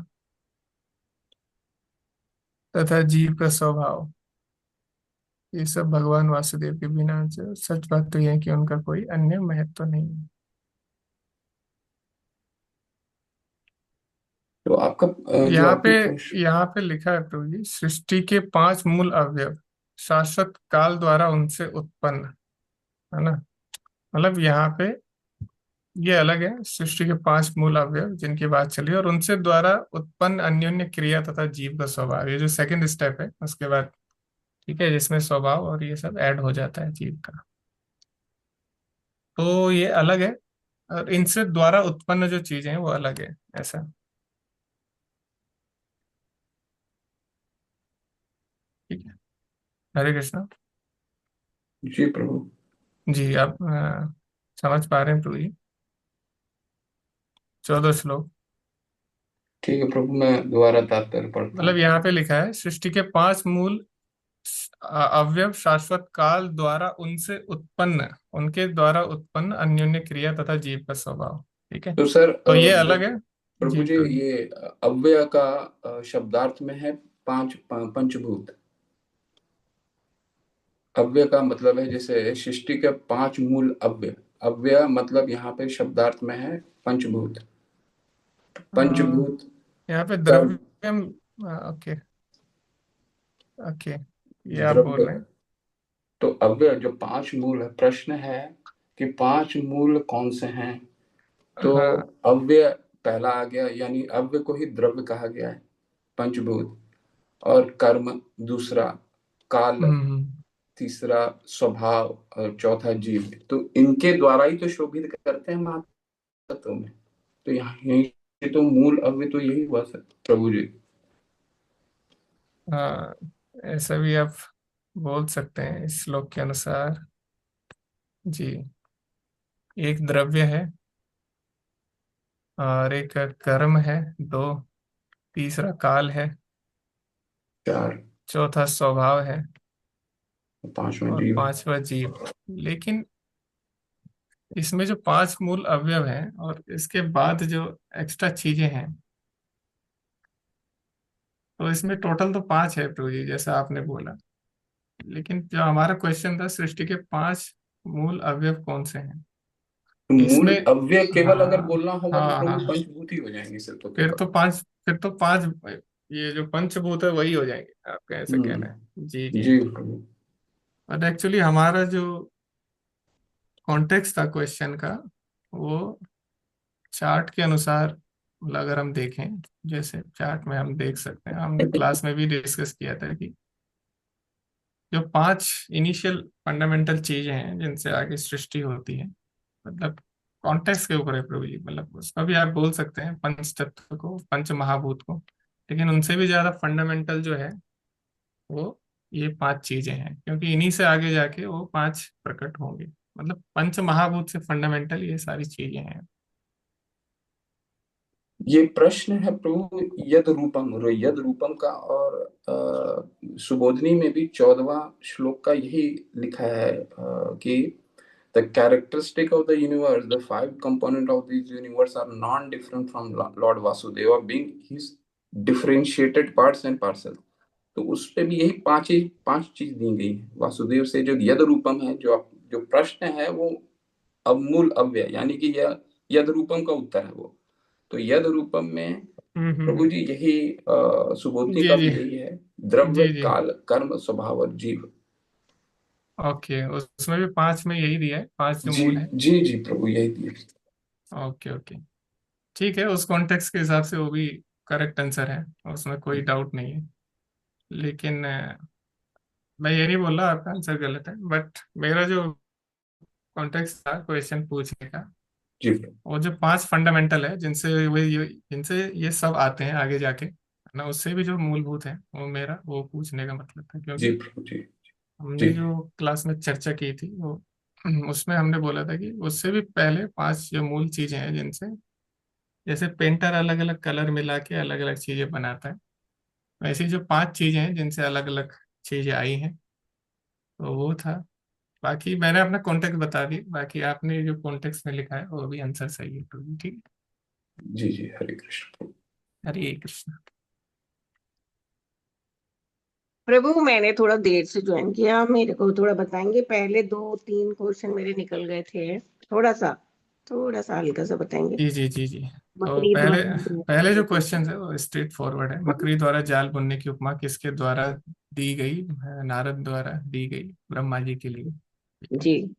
तथा जीव का स्वभाव, ये सब भगवान वासुदेव के बिना जो सच बात तो यह है कि उनका कोई अन्य महत्व नहीं है। तो आपका जो यहाँ पे आपने क्वेश्चन, यहाँ पे लिखा है प्रभु जी, सृष्टि के 5 मूल अवयव शाश्वत काल द्वारा उनसे उत्पन्न, है ना? मतलब यहाँ पे ये अलग है, सृष्टि के 5 मूल अवयव जिनकी बात चली, और उनसे द्वारा उत्पन्न अन्योन्य क्रिया तथा जीव का स्वभाव, ये जो सेकंड स्टेप है उसके बाद, ठीक है, जिसमें स्वभाव और ये सब ऐड हो जाता है जीव का। तो ये अलग है, और इनसे द्वारा उत्पन्न जो चीजें हैं वो अलग है, ऐसा। ठीक है, हरे कृष्णा। जी प्रभु। जी, आप समझ पा रहे हैं प्रभु जी? 14 श्लोक, ठीक है प्रभु, मैं दोबारा तात्पर्य पढ़ता हूँ मतलब यहाँ प्रभु। पे लिखा है, सृष्टि के 5 मूल अवयव शाश्वत काल द्वारा उनसे उत्पन्न, उनके द्वारा उत्पन्न अन्योन्य क्रिया तथा जीव का स्वभाव। ठीक है, तो सर तो ये अलग है। प्रभु जी जी, प्रभु जी। ये अव्यय का शब्दार्थ में है पंचभूत। अव्यय का मतलब है जैसे सृष्टि के 5 मूल अव्यय, अव्यय मतलब यहाँ पे शब्दार्थ में है पंचभूत। पंचभूत यहाँ पे कर्म द्रव्यम, ओके ओके, ये आप बोल द्रव्य। रहे हैं। तो अव्यय जो 5 मूल है, प्रश्न है कि 5 मूल कौन से हैं? तो हाँ। अव्यय पहला आ गया, यानी अव्यय को ही द्रव्य कहा गया है, पंचभूत। और कर्म दूसरा, काल हम्म। तीसरा स्वभाव और चौथा जीव, तो इनके द्वारा ही तो शोभित करते हैं महातत्व में। तो यहाँ यही से तो मूल अव्य तो यही हुआ सर प्रभु जी। हाँ, ऐसा भी आप बोल सकते हैं इस श्लोक के अनुसार। जी, एक द्रव्य है और एक कर्म है, दो, तीसरा काल है, चार, चौथा स्वभाव है, पांचवा और जीव। पांचवा जीव। लेकिन इसमें जो पांच मूल अवयव हैं और इसके बाद जो एक्स्ट्रा चीजें हैं, तो इसमें टोटल तो पांच है प्रभु जी, जैसा आपने बोला। लेकिन जो हमारा क्वेश्चन था, सृष्टि के पांच मूल अवयव कौन से हैं तो मूल इसमें। अव्यय केवल अगर हाँ बोलना होगा तो हाँ प्रभु हाँ, पंचभूत ही हो जाएंगे सर तो फिर केवल। तो पांच, फिर तो पांच, ये जो पंचभूत है वही हो जाएंगे, आपका ऐसा कहना है। जी जी। जी प्रभु। बट एक्चुअली हमारा जो कॉन्टेक्स्ट था क्वेश्चन का, वो चार्ट के अनुसार, मतलब अगर हम देखें, जैसे चार्ट में हम देख सकते हैं, हमने क्लास में भी डिस्कस किया था कि जो पांच इनिशियल फंडामेंटल चीजें हैं जिनसे आगे सृष्टि होती है, मतलब कॉन्टेक्स्ट के ऊपर है प्रभु जी, मतलब उसका भी आप बोल सकते हैं पंच तत्व को, पंच महाभूत को। लेकिन उनसे भी ज्यादा फंडामेंटल जो है वो ये पांच चीजें हैं, क्योंकि इन्हीं से आगे जाके वो पांच प्रकट होंगे। मतलब पंच महाभूत से फंडामेंटल ये सारी चीजें हैं। ये प्रश्न है प्रभु यद रूपम, यद रूपम का, और सुबोधनी में भी 14वां श्लोक का यही लिखा है कि the characteristic of the universe, the five component of this universe are non-different from Lord Vasudeva being his differentiated parts and parcels। तो उस पे भी यही पांच चीज दी गई है वासुदेव से। जो यद रूपम है, जो प्रश्न है वो अमूल अव्यय, यानी कि यह यद रूपम का उत्तर है वो। तो यद रूपम में प्रभु हम्म। जी यही सुबोधनी जी का जी भी यही है, द्रव्य जी जी। काल कर्म स्वभाव और जीव। ओके, उसमें भी पांच में यही दिया है, पांच जो जी मूल है। जी जी प्रभु यही दिए। ओके ओके, ठीक है, उस कॉन्टेक्स्ट के हिसाब से वो भी करेक्ट आंसर है, उसमें कोई डाउट नहीं है। लेकिन मैं ये नहीं बोल रहा आपका आंसर गलत है, बट मेरा जो कॉन्टेक्स्ट था क्वेश्चन पूछने का, जी प्रभु। वो जो पांच फंडामेंटल है जिनसे जिनसे ये सब आते हैं आगे जाके, है ना, उससे भी जो मूलभूत है, वो मेरा वो पूछने का मतलब था। जी क्योंकि प्रभु। जी जी हमने जो क्लास में चर्चा की थी वो उसमें हमने बोला था कि उससे भी पहले पांच जो मूल चीजें हैं जिनसे, जैसे पेंटर अलग अलग कलर मिला के अलग अलग चीजें बनाता है, वैसे ही जो पांच चीजें हैं जिनसे अलग अलग चीजें आई हैं, तो वो था। बाकी मैंने अपना कॉन्टेक्स्ट बता दी, बाकी आपने जो कॉन्टेक्स्ट में लिखा है वो भी आंसर सही है, तो ठीक है। जी जी हरे कृष्ण प्रभु। हरे कृष्ण। प्रभु मैंने थोड़ा देर से ज्वाइन किया, मेरे को थोड़ा बताएंगे? पहले दो तीन क्वेश्चन मेरे निकल गए थे, थोड़ा सा हल्का सा बताएंगे? जी जी जी जी। तो मकड़ी पहले द्वारा पहले जो क्वेश्चन है वो स्ट्रेट फॉरवर्ड है। मकड़ी द्वारा जाल बुनने की उपमा किसके द्वारा दी गई? नारद द्वारा दी गई ब्रह्मा जी के लिए, ठीक है। जी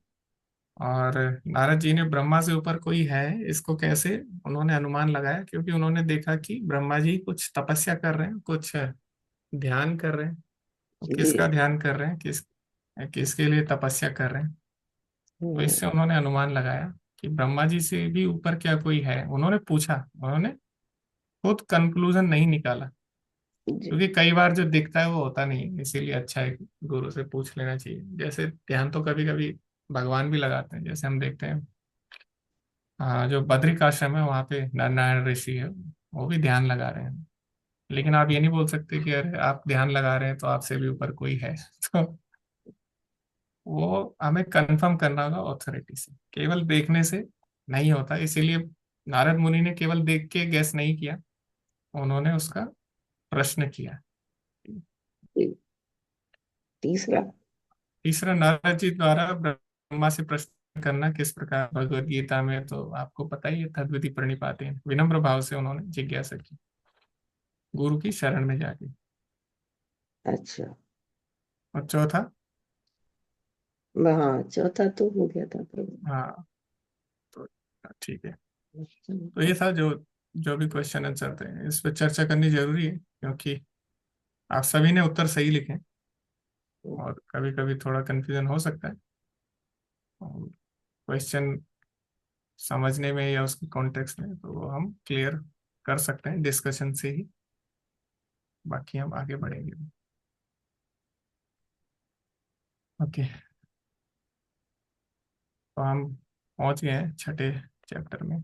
और नारद जी ने ब्रह्मा से ऊपर कोई है, इसको कैसे उन्होंने अनुमान लगाया? क्योंकि उन्होंने देखा कि ब्रह्मा जी कुछ तपस्या कर रहे हैं, कुछ ध्यान कर रहे हैं। तो जी। किसका ध्यान कर रहे हैं, किसके लिए तपस्या कर रहे हैं? तो हम्म, इससे उन्होंने अनुमान लगाया कि ब्रह्मा जी से भी ऊपर क्या कोई है। उन्होंने पूछा, उन्होंने खुद कंक्लूजन नहीं निकाला, जी क्योंकि कई बार जो दिखता है वो होता नहीं, इसीलिए अच्छा है कि गुरु से पूछ लेना चाहिए। जैसे ध्यान तो कभी कभी भगवान भी लगाते हैं, जैसे हम देखते हैं जो बद्रिक आश्रम है वहाँ पे नारायण ऋषि है, वो भी ध्यान लगा रहे हैं। लेकिन आप ये नहीं बोल सकते कि अरे आप ध्यान लगा रहे हैं तो आपसे भी ऊपर कोई है तो वो हमें कंफर्म करना होगा ऑथोरिटी से, केवल देखने से नहीं होता। इसीलिए नारद मुनि ने केवल देख के गैस नहीं किया, उन्होंने उसका प्रश्न किया। जी। तीसरा। तीसरा, नारद जी द्वारा ब्रह्मा से प्रश्न करना किस प्रकार? भगवत गीता में तो आपको पता ही है, तद्विति प्रणिपातेन, विनम्र भाव से उन्होंने जिज्ञासा की, गुरु की शरण में जाके। अच्छा, और चौथा, हाँ चौथा तो हो गया था प्रभु। हाँ, तो ठीक है। तो ये था जो जो भी क्वेश्चन आंसर थे, इस पर चर्चा करनी जरूरी है, क्योंकि आप सभी ने उत्तर सही लिखे, और कभी कभी थोड़ा कंफ्यूजन हो सकता है। क्वेश्चन समझने में या उसके कॉन्टेक्स्ट में तो वो हम क्लियर कर सकते हैं डिस्कशन से ही। बाकी हम आगे बढ़ेंगे। ओके, तो हम पहुंच गए हैं छठे चैप्टर में।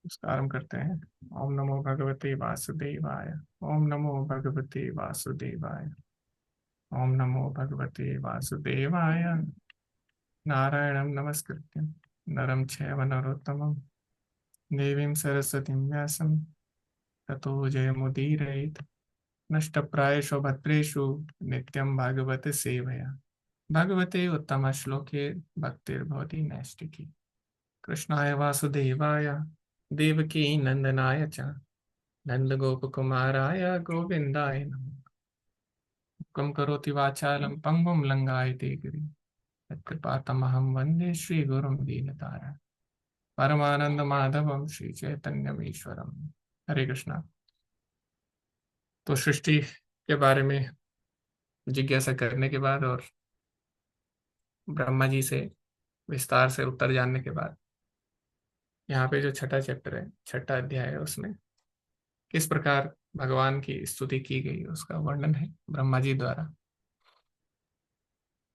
उसका आरंभ करते हैं। ओम नमो भगवते वासुदेवाय। ओम नमो भगवते वासुदेवाय। ओम नमो भगवते वासुदेवाय। नारायणं नमस्कृत्यं नरं चैव नरोत्तमं देवीं सरस्वतीं व्यासं ततो जयमुदीरयेत्। नष्टप्रायेषु भद्रेषु नित्यं भागवत सेवया। भगवते उत्तम श्लोके भक्तिर्भवति नैष्टिकी। कृष्णाय वासुदेवाय देवकी नंदनाय च नंदगोपकुमाराय गोविन्दाय नमः। मुखं करोति वाचालं पंगुं लंघयते गिरिं यत्कृपातमहं वन्दे श्रीगुरुं दीनतारिणं परमानंद माधवम श्री चैतन्यम ईश्वरम। हरे कृष्णा। तो सृष्टि के बारे में जिज्ञासा करने के बाद और ब्रह्मा जी से विस्तार से उत्तर जानने के बाद यहाँ पे जो छठा चैप्टर है, छठा अध्याय है, उसमें किस प्रकार भगवान की स्तुति की गई उसका वर्णन है ब्रह्मा जी द्वारा।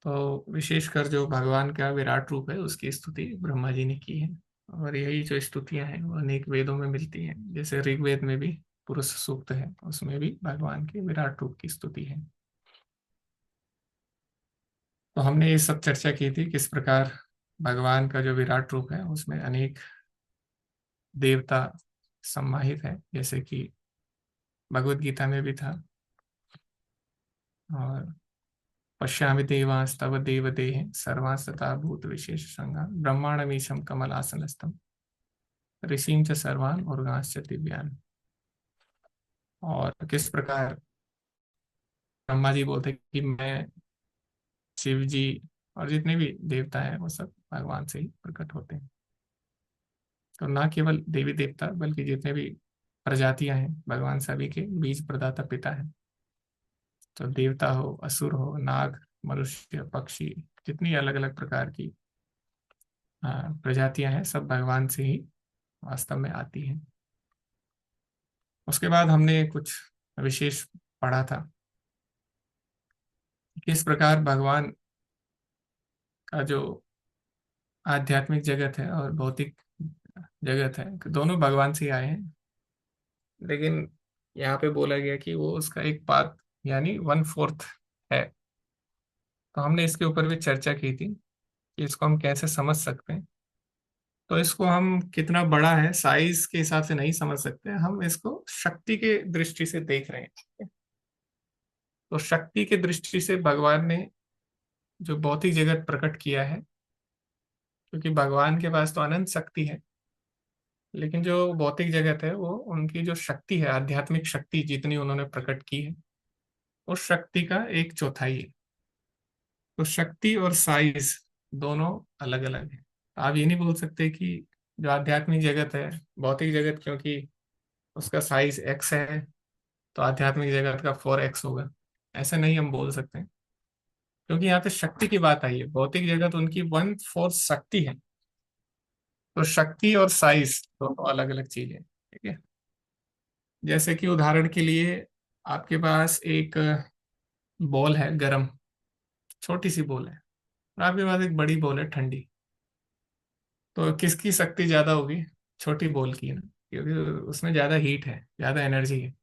तो विशेषकर जो भगवान का विराट रूप है उसकी स्तुति ब्रह्मा जी ने की है। और यही जो स्तुतियां हैं वो अनेक वेदों में मिलती हैं। जैसे ऋग्वेद में भी पुरुष सूक्त है, उसमें भी भगवान के विराट रूप की स्तुति है। तो हमने ये सब चर्चा की थी किस प्रकार भगवान का जो विराट रूप है उसमें अनेक देवता सम्माहित है, जैसे कि भगवत गीता में भी था। और पश्यामि देवांस्तव देवदेह सर्वांस्तथा भूत विशेष संगा ब्रह्मांडमीशं कमलासनस्थम ऋषिं च सर्वान् उर्गांश्च दिव्यान्। और किस प्रकार ब्रह्मा जी बोलते कि मैं, शिव जी और जितने भी देवता हैं वो सब भगवान से ही प्रकट होते हैं। तो ना केवल देवी देवता बल्कि जितने भी प्रजातियां हैं भगवान सभी के बीज प्रदाता पिता है। तो देवता हो, असुर हो, नाग, मनुष्य, पक्षी, जितनी अलग अलग प्रकार की प्रजातियां हैं सब भगवान से ही वास्तव में आती हैं। उसके बाद हमने कुछ विशेष पढ़ा था किस प्रकार भगवान का जो आध्यात्मिक जगत है और भौतिक जगत है दोनों भगवान से ही आए हैं। लेकिन यहाँ पे बोला गया कि वो उसका एक पार्ट यानी 1/4 है। तो हमने इसके ऊपर भी चर्चा की थी कि इसको हम कैसे समझ सकते हैं। तो इसको हम कितना बड़ा है साइज के हिसाब से नहीं समझ सकते, हम इसको शक्ति के दृष्टि से देख रहे हैं। तो शक्ति के दृष्टि से भगवान ने जो भौतिक जगत प्रकट किया है, क्योंकि भगवान के पास तो अनंत शक्ति है, लेकिन जो भौतिक जगत है वो उनकी जो शक्ति है, आध्यात्मिक शक्ति जितनी उन्होंने प्रकट की है उस शक्ति का 1/4 है। तो शक्ति और साइज दोनों अलग अलग है। आप ये नहीं बोल सकते कि जो आध्यात्मिक जगत है, भौतिक जगत क्योंकि उसका साइज x है तो आध्यात्मिक जगत का 4x होगा, ऐसा नहीं हम बोल सकते। क्योंकि यहाँ पे शक्ति की बात आई है, भौतिक जगत उनकी 1/4 शक्ति है। तो शक्ति और साइज दोनों अलग अलग चीज है, ठीक है। जैसे कि उदाहरण के लिए आपके पास एक बॉल है गरम, छोटी सी बॉल है, और आपके पास एक बड़ी बॉल है ठंडी। तो किसकी शक्ति ज्यादा होगी? छोटी बॉल की ना, क्योंकि उसमें ज्यादा हीट है, ज्यादा एनर्जी है।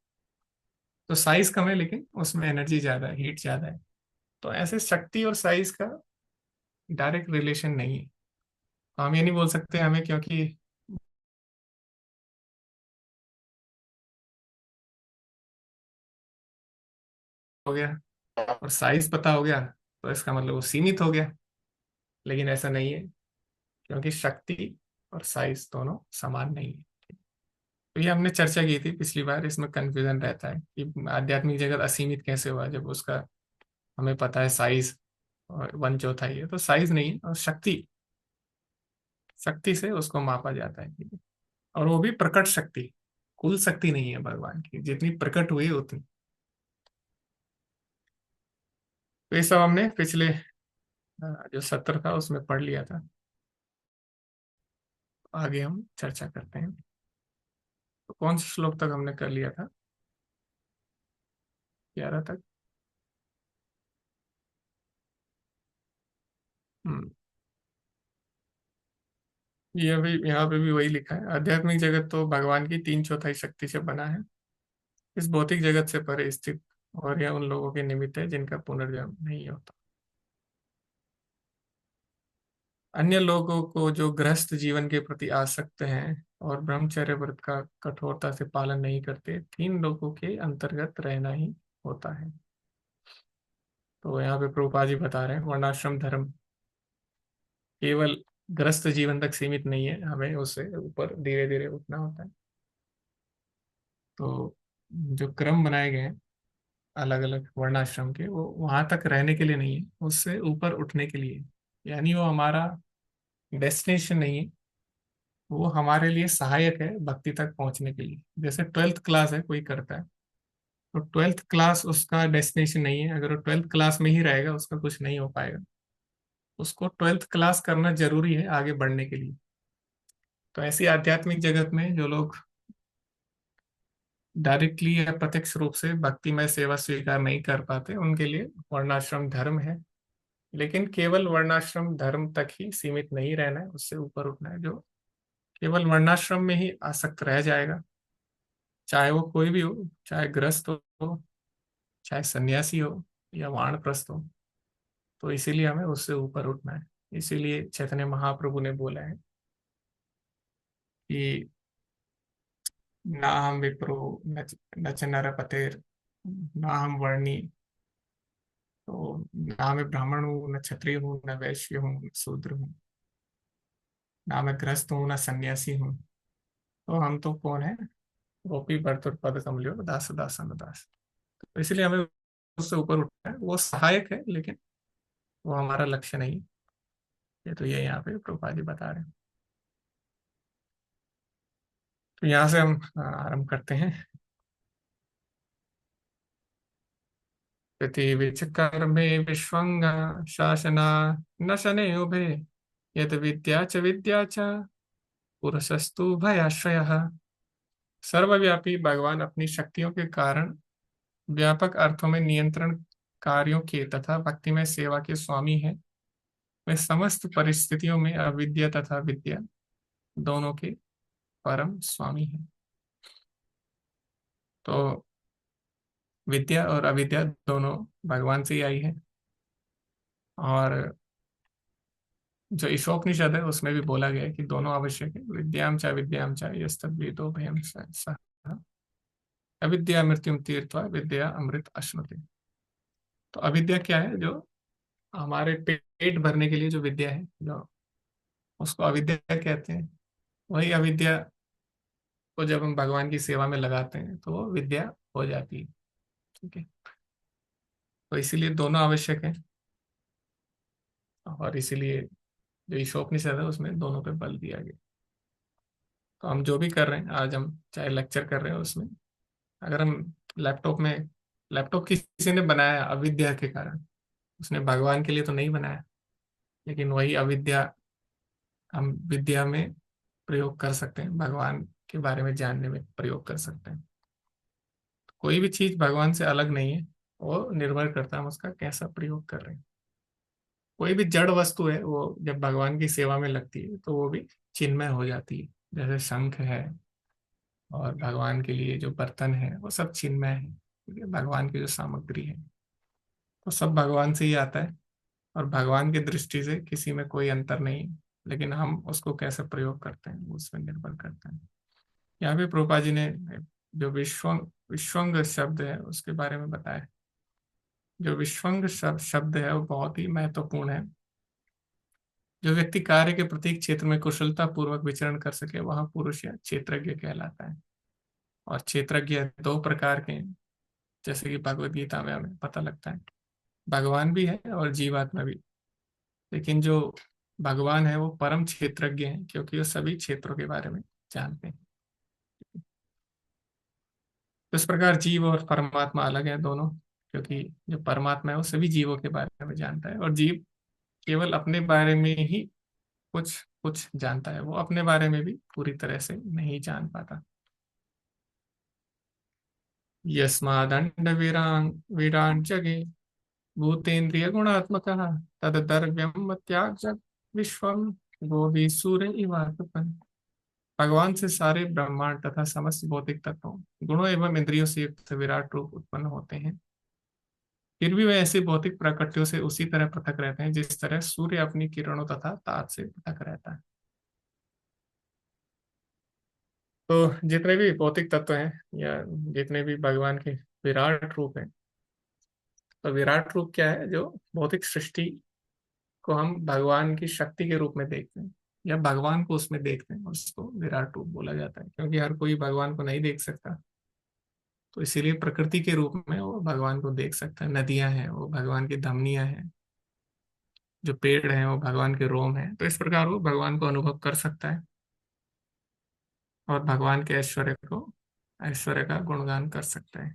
तो साइज कम है लेकिन उसमें एनर्जी ज्यादा है, हीट ज्यादा है। तो ऐसे शक्ति और साइज का डायरेक्ट रिलेशन नहीं है। तो हम ये नहीं बोल सकते हमें क्योंकि हो गया और साइज पता हो गया तो इसका मतलब वो सीमित हो गया, लेकिन ऐसा नहीं है, क्योंकि शक्ति और साइज दोनों समान नहीं है। तो ये हमने चर्चा की थी पिछली बार। इसमें कंफ्यूजन रहता है कि आध्यात्मिक जगत असीमित कैसे हुआ जब उसका हमें पता है साइज और 1/4 है, तो साइज नहीं है, और शक्ति, शक्ति से उसको मापा जाता है, ठीक है। और वो भी प्रकट शक्ति, कुल शक्ति नहीं है भगवान की, जितनी प्रकट हुई उतनी। तो ये सब हमने पिछले जो सत्र था उसमें पढ़ लिया था। आगे हम चर्चा करते हैं। तो कौन से श्लोक तक हमने कर लिया था? 11 तक। हम्म। ये भी यहाँ पे भी वही लिखा है, आध्यात्मिक जगत तो भगवान की 3/4 शक्ति से बना है, इस भौतिक जगत से परे स्थित, और यह उन लोगों के निमित्त है जिनका पुनर्जन्म नहीं होता। अन्य लोगों को जो गृहस्थ जीवन के प्रति आसक्त हैं और ब्रह्मचर्य व्रत का कठोरता से पालन नहीं करते, 3 लोगों के अंतर्गत रहना ही होता है। तो यहाँ पे प्रभुपाद जी बता रहे हैं वर्णाश्रम धर्म केवल गृहस्थ जीवन तक सीमित नहीं है, हमें उससे ऊपर धीरे धीरे उठना होता है। तो जो क्रम बनाए गए हैं अलग अलग वर्णाश्रम के, वो वहां तक रहने के लिए नहीं है, उससे ऊपर उठने के लिए। यानी वो हमारा डेस्टिनेशन नहीं है, वो हमारे लिए सहायक है भक्ति तक पहुंचने के लिए। जैसे 12th क्लास है कोई करता है, तो 12th क्लास उसका डेस्टिनेशन नहीं है, अगर वो 12th क्लास में ही रहेगा उसका कुछ नहीं हो पाएगा। उसको 12th क्लास करना जरूरी है आगे बढ़ने के लिए। तो ऐसी आध्यात्मिक जगत में जो लोग डायरेक्टली या प्रत्यक्ष रूप से भक्तिमय सेवा स्वीकार नहीं कर पाते, उनके लिए वर्णाश्रम धर्म है। लेकिन केवल वर्णाश्रम धर्म तक ही सीमित नहीं रहना है, उससे ऊपर उठना है। जो केवल वर्णाश्रम में ही आसक्त रह जाएगा, चाहे वो कोई भी हो, चाहे गृहस्थ हो, चाहे सन्यासी हो या वानप्रस्थ हो, तो इसीलिए हमें उससे ऊपर उठना है। इसीलिए चैतन्य महाप्रभु ने बोला है कि ना हम विप्रो न च नरपतेर, ना हम वर्णी, तो ना मैं ब्राह्मण हूँ, न क्षत्रिय हूँ, न वैश्य हूँ, न शूद्र हूँ, ना मैं गृहस्थ हूँ, न सन्यासी हूँ, तो हम तो कौन है? गोपी भर्तुर पद कमलियो दास दासन दास। तो इसलिए हमें उससे ऊपर उठना है। वो सहायक है, लेकिन वो हमारा लक्ष्य नहीं। ये तो ये यहाँ पे प्रभुपाद जी बता रहे हैं। तो यहाँ से हम आरंभ करते हैं। पृथिवीच कर्मे विश्वंग शासना न शने उभे, यत विद्या च पुरुषस्तु भयाश्रयः। सर्वव्यापी भगवान अपनी शक्तियों के कारण व्यापक अर्थों में नियंत्रण कार्यों के तथा भक्तिमय सेवा के स्वामी हैं। वे समस्त परिस्थितियों में अविद्या तथा विद्या दोनों के परम स्वामी हैं। तो विद्या और अविद्या दोनों भगवान से ही आई है। और जो ईशोपनिषद है उसमें भी बोला गया है कि दोनों आवश्यक है। विद्याम च यस्तद्वेदो भयं सः, अविद्या मृत्युम तीर्त्वा विद्या अमृत अश्नुते। तो अविद्या क्या है? जो हमारे पेट भरने के लिए जो विद्या है, जो उसको अविद्या कहते हैं, वही अविद्या को जब हम भगवान की सेवा में लगाते हैं तो वो विद्या हो जाती है, ठीक है। तो इसीलिए दोनों आवश्यक है, और इसीलिए जो ईशोपनिषद है उसमें दोनों पे बल दिया गया। तो हम जो भी कर रहे हैं, आज हम चाहे लेक्चर कर रहे हैं, उसमें अगर हम लैपटॉप किसी ने बनाया अविद्या के कारण, उसने भगवान के लिए तो नहीं बनाया, लेकिन वही अविद्या हम विद्या में प्रयोग कर सकते हैं, भगवान के बारे में जानने में प्रयोग कर सकते हैं। कोई भी चीज भगवान से अलग नहीं है, वो निर्भर करता है हम उसका कैसा प्रयोग कर रहे हैं। कोई भी जड़ वस्तु है, वो जब भगवान की सेवा में लगती है तो वो भी चिन्मय हो जाती है। जैसे शंख है, और भगवान के लिए जो बर्तन है वो सब चिन्मय है, ठीक है। भगवान की जो सामग्री है तो सब भगवान से ही आता है, और भगवान की दृष्टि से किसी में कोई अंतर नहीं है, लेकिन हम उसको कैसे प्रयोग करते हैं उसमें निर्भर करता है। यहाँ पे प्रभुपाद जी ने जो विश्वंग शब्द है उसके बारे में बताया। जो विश्वंग शब्द है वो बहुत ही महत्वपूर्ण है। जो व्यक्ति कार्य के प्रत्येक क्षेत्र में कुशलता पूर्वक विचरण कर सके वहां पुरुष या क्षेत्रज्ञ कहलाता है। और क्षेत्रज्ञ 2 प्रकार के हैं, जैसे कि भगवत गीता में हमें पता लगता है। भगवान भी है और जीवात्मा भी। लेकिन जो भगवान है वो परम क्षेत्रज्ञ है, क्योंकि वो सभी क्षेत्रों के बारे में जानते हैं। तो इस प्रकार जीव और परमात्मा अलग है दोनों, क्योंकि जो परमात्मा है वो सभी जीवों के बारे में जानता है, और जीव केवल अपने बारे में ही कुछ कुछ जानता है, वो अपने बारे में भी पूरी तरह से नहीं जान पाता। यस्मादंड वीरांग वीरांग जगे भूतेन्द्रिय गुणात्मक तद्द्रव्यम त्याग जग विश्वम गोभी सूर्य इवातपन। भगवान से सारे ब्रह्मांड तथा समस्त भौतिक तत्वों, गुणों एवं इंद्रियों से युक्त विराट रूप उत्पन्न होते हैं। फिर भी वे ऐसी भौतिक प्रकृतियों से उसी तरह पृथक रहते हैं जिस तरह सूर्य अपनी किरणों तथा ताप से पृथक रहता है। तो जितने भी भौतिक तत्व हैं या जितने भी भगवान के विराट रूप हैं, तो विराट रूप क्या है? जो भौतिक सृष्टि को हम भगवान की शक्ति के रूप में देखते हैं या भगवान को उसमें देखते हैं, उसको विराट रूप बोला जाता है। क्योंकि हर कोई भगवान को नहीं देख सकता, तो इसीलिए प्रकृति के रूप में वो भगवान को देख सकता है। नदियां हैं वो भगवान की धमनियां हैं, जो पेड़ हैं वो भगवान के रोम हैं। तो इस प्रकार वो भगवान को अनुभव कर सकता है और भगवान के ऐश्वर्य का गुणगान कर सकता है।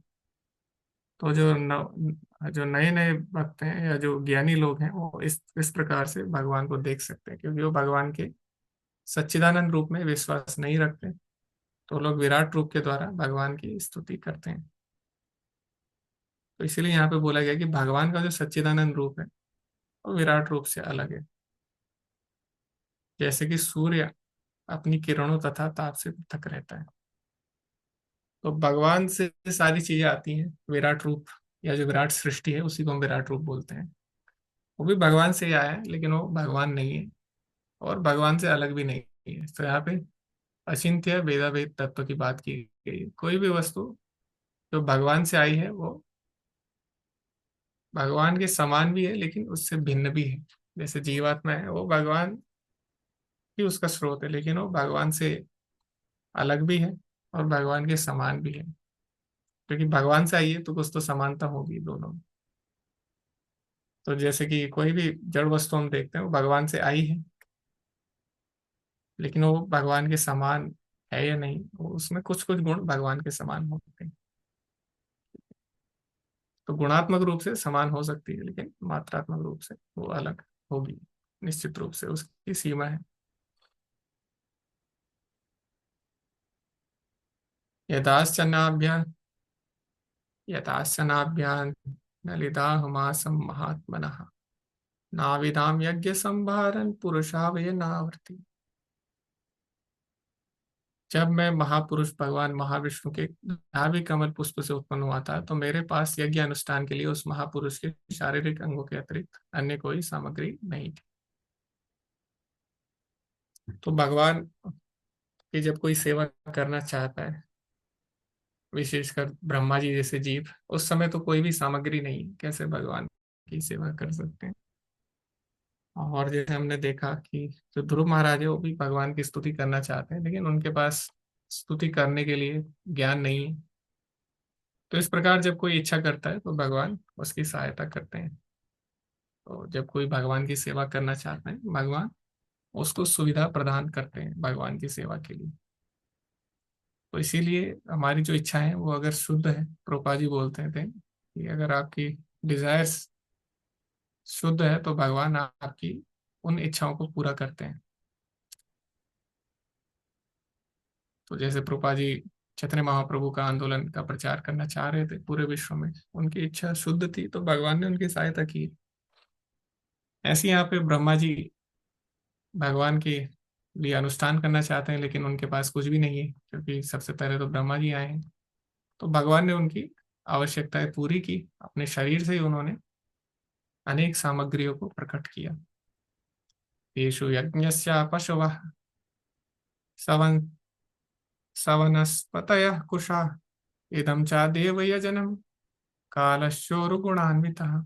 तो जो नए नए भक्त हैं या जो ज्ञानी लोग हैं, वो इस प्रकार से भगवान को देख सकते हैं, क्योंकि वो भगवान के सच्चिदानंद रूप में विश्वास नहीं रखते, तो लोग विराट रूप के द्वारा भगवान की स्तुति करते हैं। तो इसीलिए यहाँ पे बोला गया कि भगवान का जो सच्चिदानंद रूप है वो विराट रूप से अलग है। जैसे कि सूर्य अपनी किरणों तथा ताप से पृथक रहता है, तो भगवान से सारी चीजें आती हैं। विराट रूप या जो विराट सृष्टि है उसी को हम विराट रूप बोलते हैं। वो भी भगवान से ही आया है, लेकिन वो भगवान नहीं है और भगवान से अलग भी नहीं है। तो यहाँ पे अचिंत्य वेदावेद तत्व की बात की गई। कोई भी वस्तु जो भगवान से आई है वो भगवान के समान भी है, लेकिन उससे भिन्न भी है। जैसे जीवात्मा है, वो भगवान ही उसका स्रोत है, लेकिन वो भगवान से अलग भी है और भगवान के समान भी है। क्योंकि भगवान से आई है तो कुछ तो समानता होगी दोनों में। तो जैसे कि कोई भी जड़ वस्तु हम देखते हैं वो भगवान से आई है, लेकिन वो भगवान के समान है या नहीं, वो उसमें कुछ कुछ गुण भगवान के समान होते हैं। तो गुणात्मक रूप से समान हो सकती है, लेकिन मात्रात्मक रूप से वो अलग होगी, निश्चित रूप से उसकी सीमा है। यदाश्चनाभ्यां यथाश्चनाभ्यां नलिदाहुमासं महात्मनः नाविदाम यज्ञ संभारन पुरुषावय नावर्ति। जब मैं महापुरुष भगवान महाविष्णु के नाभि कमल पुष्प से उत्पन्न हुआ था, तो मेरे पास यज्ञ अनुष्ठान के लिए उस महापुरुष के शारीरिक अंगों के अतिरिक्त अन्य कोई सामग्री नहीं थी। तो भगवान की जब कोई सेवा करना चाहता है, विशेषकर ब्रह्मा जी जैसे जीव, उस समय तो कोई भी सामग्री नहीं, कैसे भगवान की सेवा कर सकते हैं। और जैसे हमने देखा कि जो ध्रुव महाराज है वो भी भगवान की स्तुति करना चाहते हैं, लेकिन उनके पास स्तुति करने के लिए ज्ञान नहीं है। तो इस प्रकार जब कोई इच्छा करता है तो भगवान उसकी सहायता करते हैं। तो जब कोई भगवान की सेवा करना चाहता है, भगवान उसको सुविधा प्रदान करते हैं भगवान की सेवा के लिए। तो इसीलिए हमारी जो इच्छा है वो अगर शुद्ध है, प्रभुपाद जी बोलते थे कि अगर आपकी डिजायर्स शुद्ध है तो भगवान आपकी उन इच्छाओं को पूरा करते हैं। तो जैसे प्रभुपाद जी चैतन्य महाप्रभु का आंदोलन का प्रचार करना चाह रहे थे पूरे विश्व में, उनकी इच्छा शुद्ध थी तो भगवान ने उनकी सहायता की। ऐसे यहाँ पे ब्रह्मा जी भगवान के लिए अनुष्ठान करना चाहते हैं, लेकिन उनके पास कुछ भी नहीं है, क्योंकि सबसे पहले तो ब्रह्मा जी आए हैं। तो भगवान ने उनकी आवश्यकताएं पूरी की, अपने शरीर से ही उन्होंने अनेक सामग्रियों को प्रकट किया। येषु यज्ञस्य पशवः सवन सवनस्पतयः कुशा इदं च देवयजनं कालश्चोरुगुणान्वितः।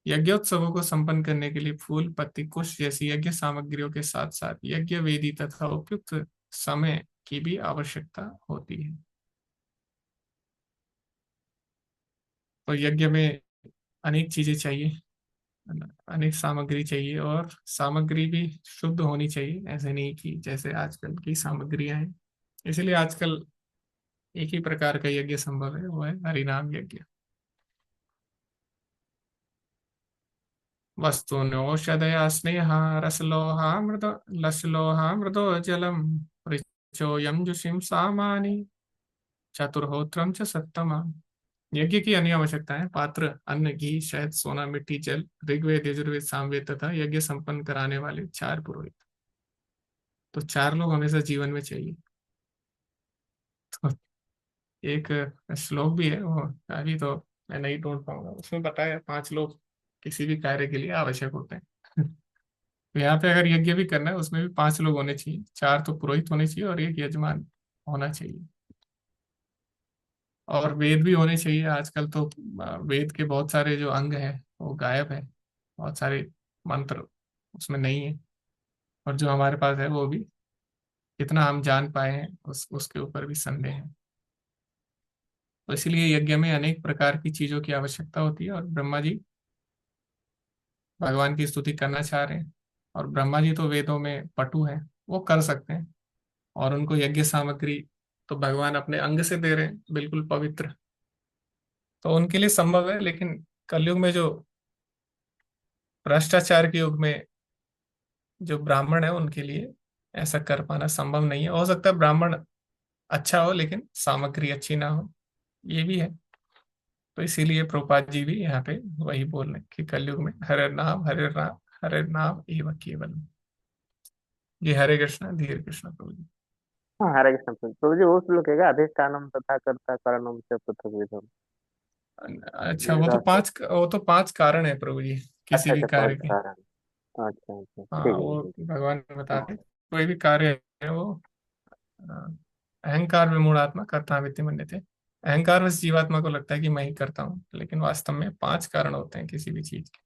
यज्ञोत्सवों को संपन्न करने के लिए फूल, पत्ती, कुश जैसी यज्ञ सामग्रियों के साथ साथ यज्ञ वेदी तथा उपयुक्त समय की भी आवश्यकता होती है। तो यज्ञ में अनेक चीजें चाहिए, अनेक सामग्री चाहिए, और सामग्री भी शुद्ध होनी चाहिए। ऐसे नहीं कि जैसे आजकल की सामग्रियां हैं। इसलिए आजकल एक ही प्रकार का यज्ञ संभव है, वो है हरिनाम यज्ञ। वस्तुनोषधया स्नेहा रसलोहा मृदो लसलोहा मृदो जलम ऋचोयम जुषिम सामानि चतुर्होत्रम च सत्तमा। यज्ञ की अन्य आवश्यकताएं: पात्र, अन्न, घी, शहद, सोना, मिट्टी, जल। ऋग्वेद, यजुर्वेद, सामवेद तथा यज्ञ संपन्न कराने वाले 4 पुरोहित। तो 4 लोग हमेशा जीवन में चाहिए। तो एक श्लोक भी है, वो अभी तो मैं नहीं ढूंढ पाऊंगा, उसमें बताया 5 लोग किसी भी कार्य के लिए आवश्यक होते हैं। तो यहाँ पे अगर यज्ञ भी करना है, उसमें भी 5 लोग होने चाहिए। 4 तो पुरोहित होने चाहिए और एक यजमान होना चाहिए। और वेद भी होने चाहिए। आजकल तो वेद के बहुत सारे जो अंग हैं वो गायब है, बहुत सारे मंत्र उसमें नहीं है। और जो हमारे पास है वो भी कितना हम जान पाए हैं उसके ऊपर भी संदेह है। तो इसलिए यज्ञ में अनेक प्रकार की चीजों की आवश्यकता होती है। और ब्रह्मा जी भगवान की स्तुति करना चाह रहे हैं, और ब्रह्मा जी तो वेदों में पटु हैं, वो कर सकते हैं। और उनको यज्ञ सामग्री तो भगवान अपने अंग से दे रहे हैं, बिल्कुल पवित्र। तो उनके लिए संभव है। लेकिन कलयुग में जो भ्रष्टाचार के युग में जो ब्राह्मण है, उनके लिए ऐसा कर पाना संभव नहीं है। हो सकता है ब्राह्मण अच्छा हो लेकिन सामग्री अच्छी ना हो, ये भी है। तो इसीलिए प्रभुपाद जी भी यहाँ पे वही बोल रहे हैं कि कलयुग में हरे नाम हरे नाम हरे नाम एवं केवल। ये हरे कृष्णा धीरे कृष्णा प्रभु जी। हाँ, हरे कृष्ण प्रभु। प्रभु जी वो श्लोक है क्या? अधिष्ठानम तथा कर्ता कारणम से पृथक विधम। अच्छा, ये रास्ते। वो तो 5 कारण है प्रभु जी किसी अच्छा भी अच्छा, कार्य पांच के। कारण। अच्छा अच्छा, हाँ, ठीक है वो ठीक भगवान बताते है। हैं, कोई भी कार्य है वो अ, अहंकार विमूढ़ात्मा कर्ता वित्ति मन्यते। अहंकार बस जीवात्मा को लगता है कि मैं ही करता हूँ, लेकिन वास्तव में 5 कारण होते हैं किसी भी चीज के।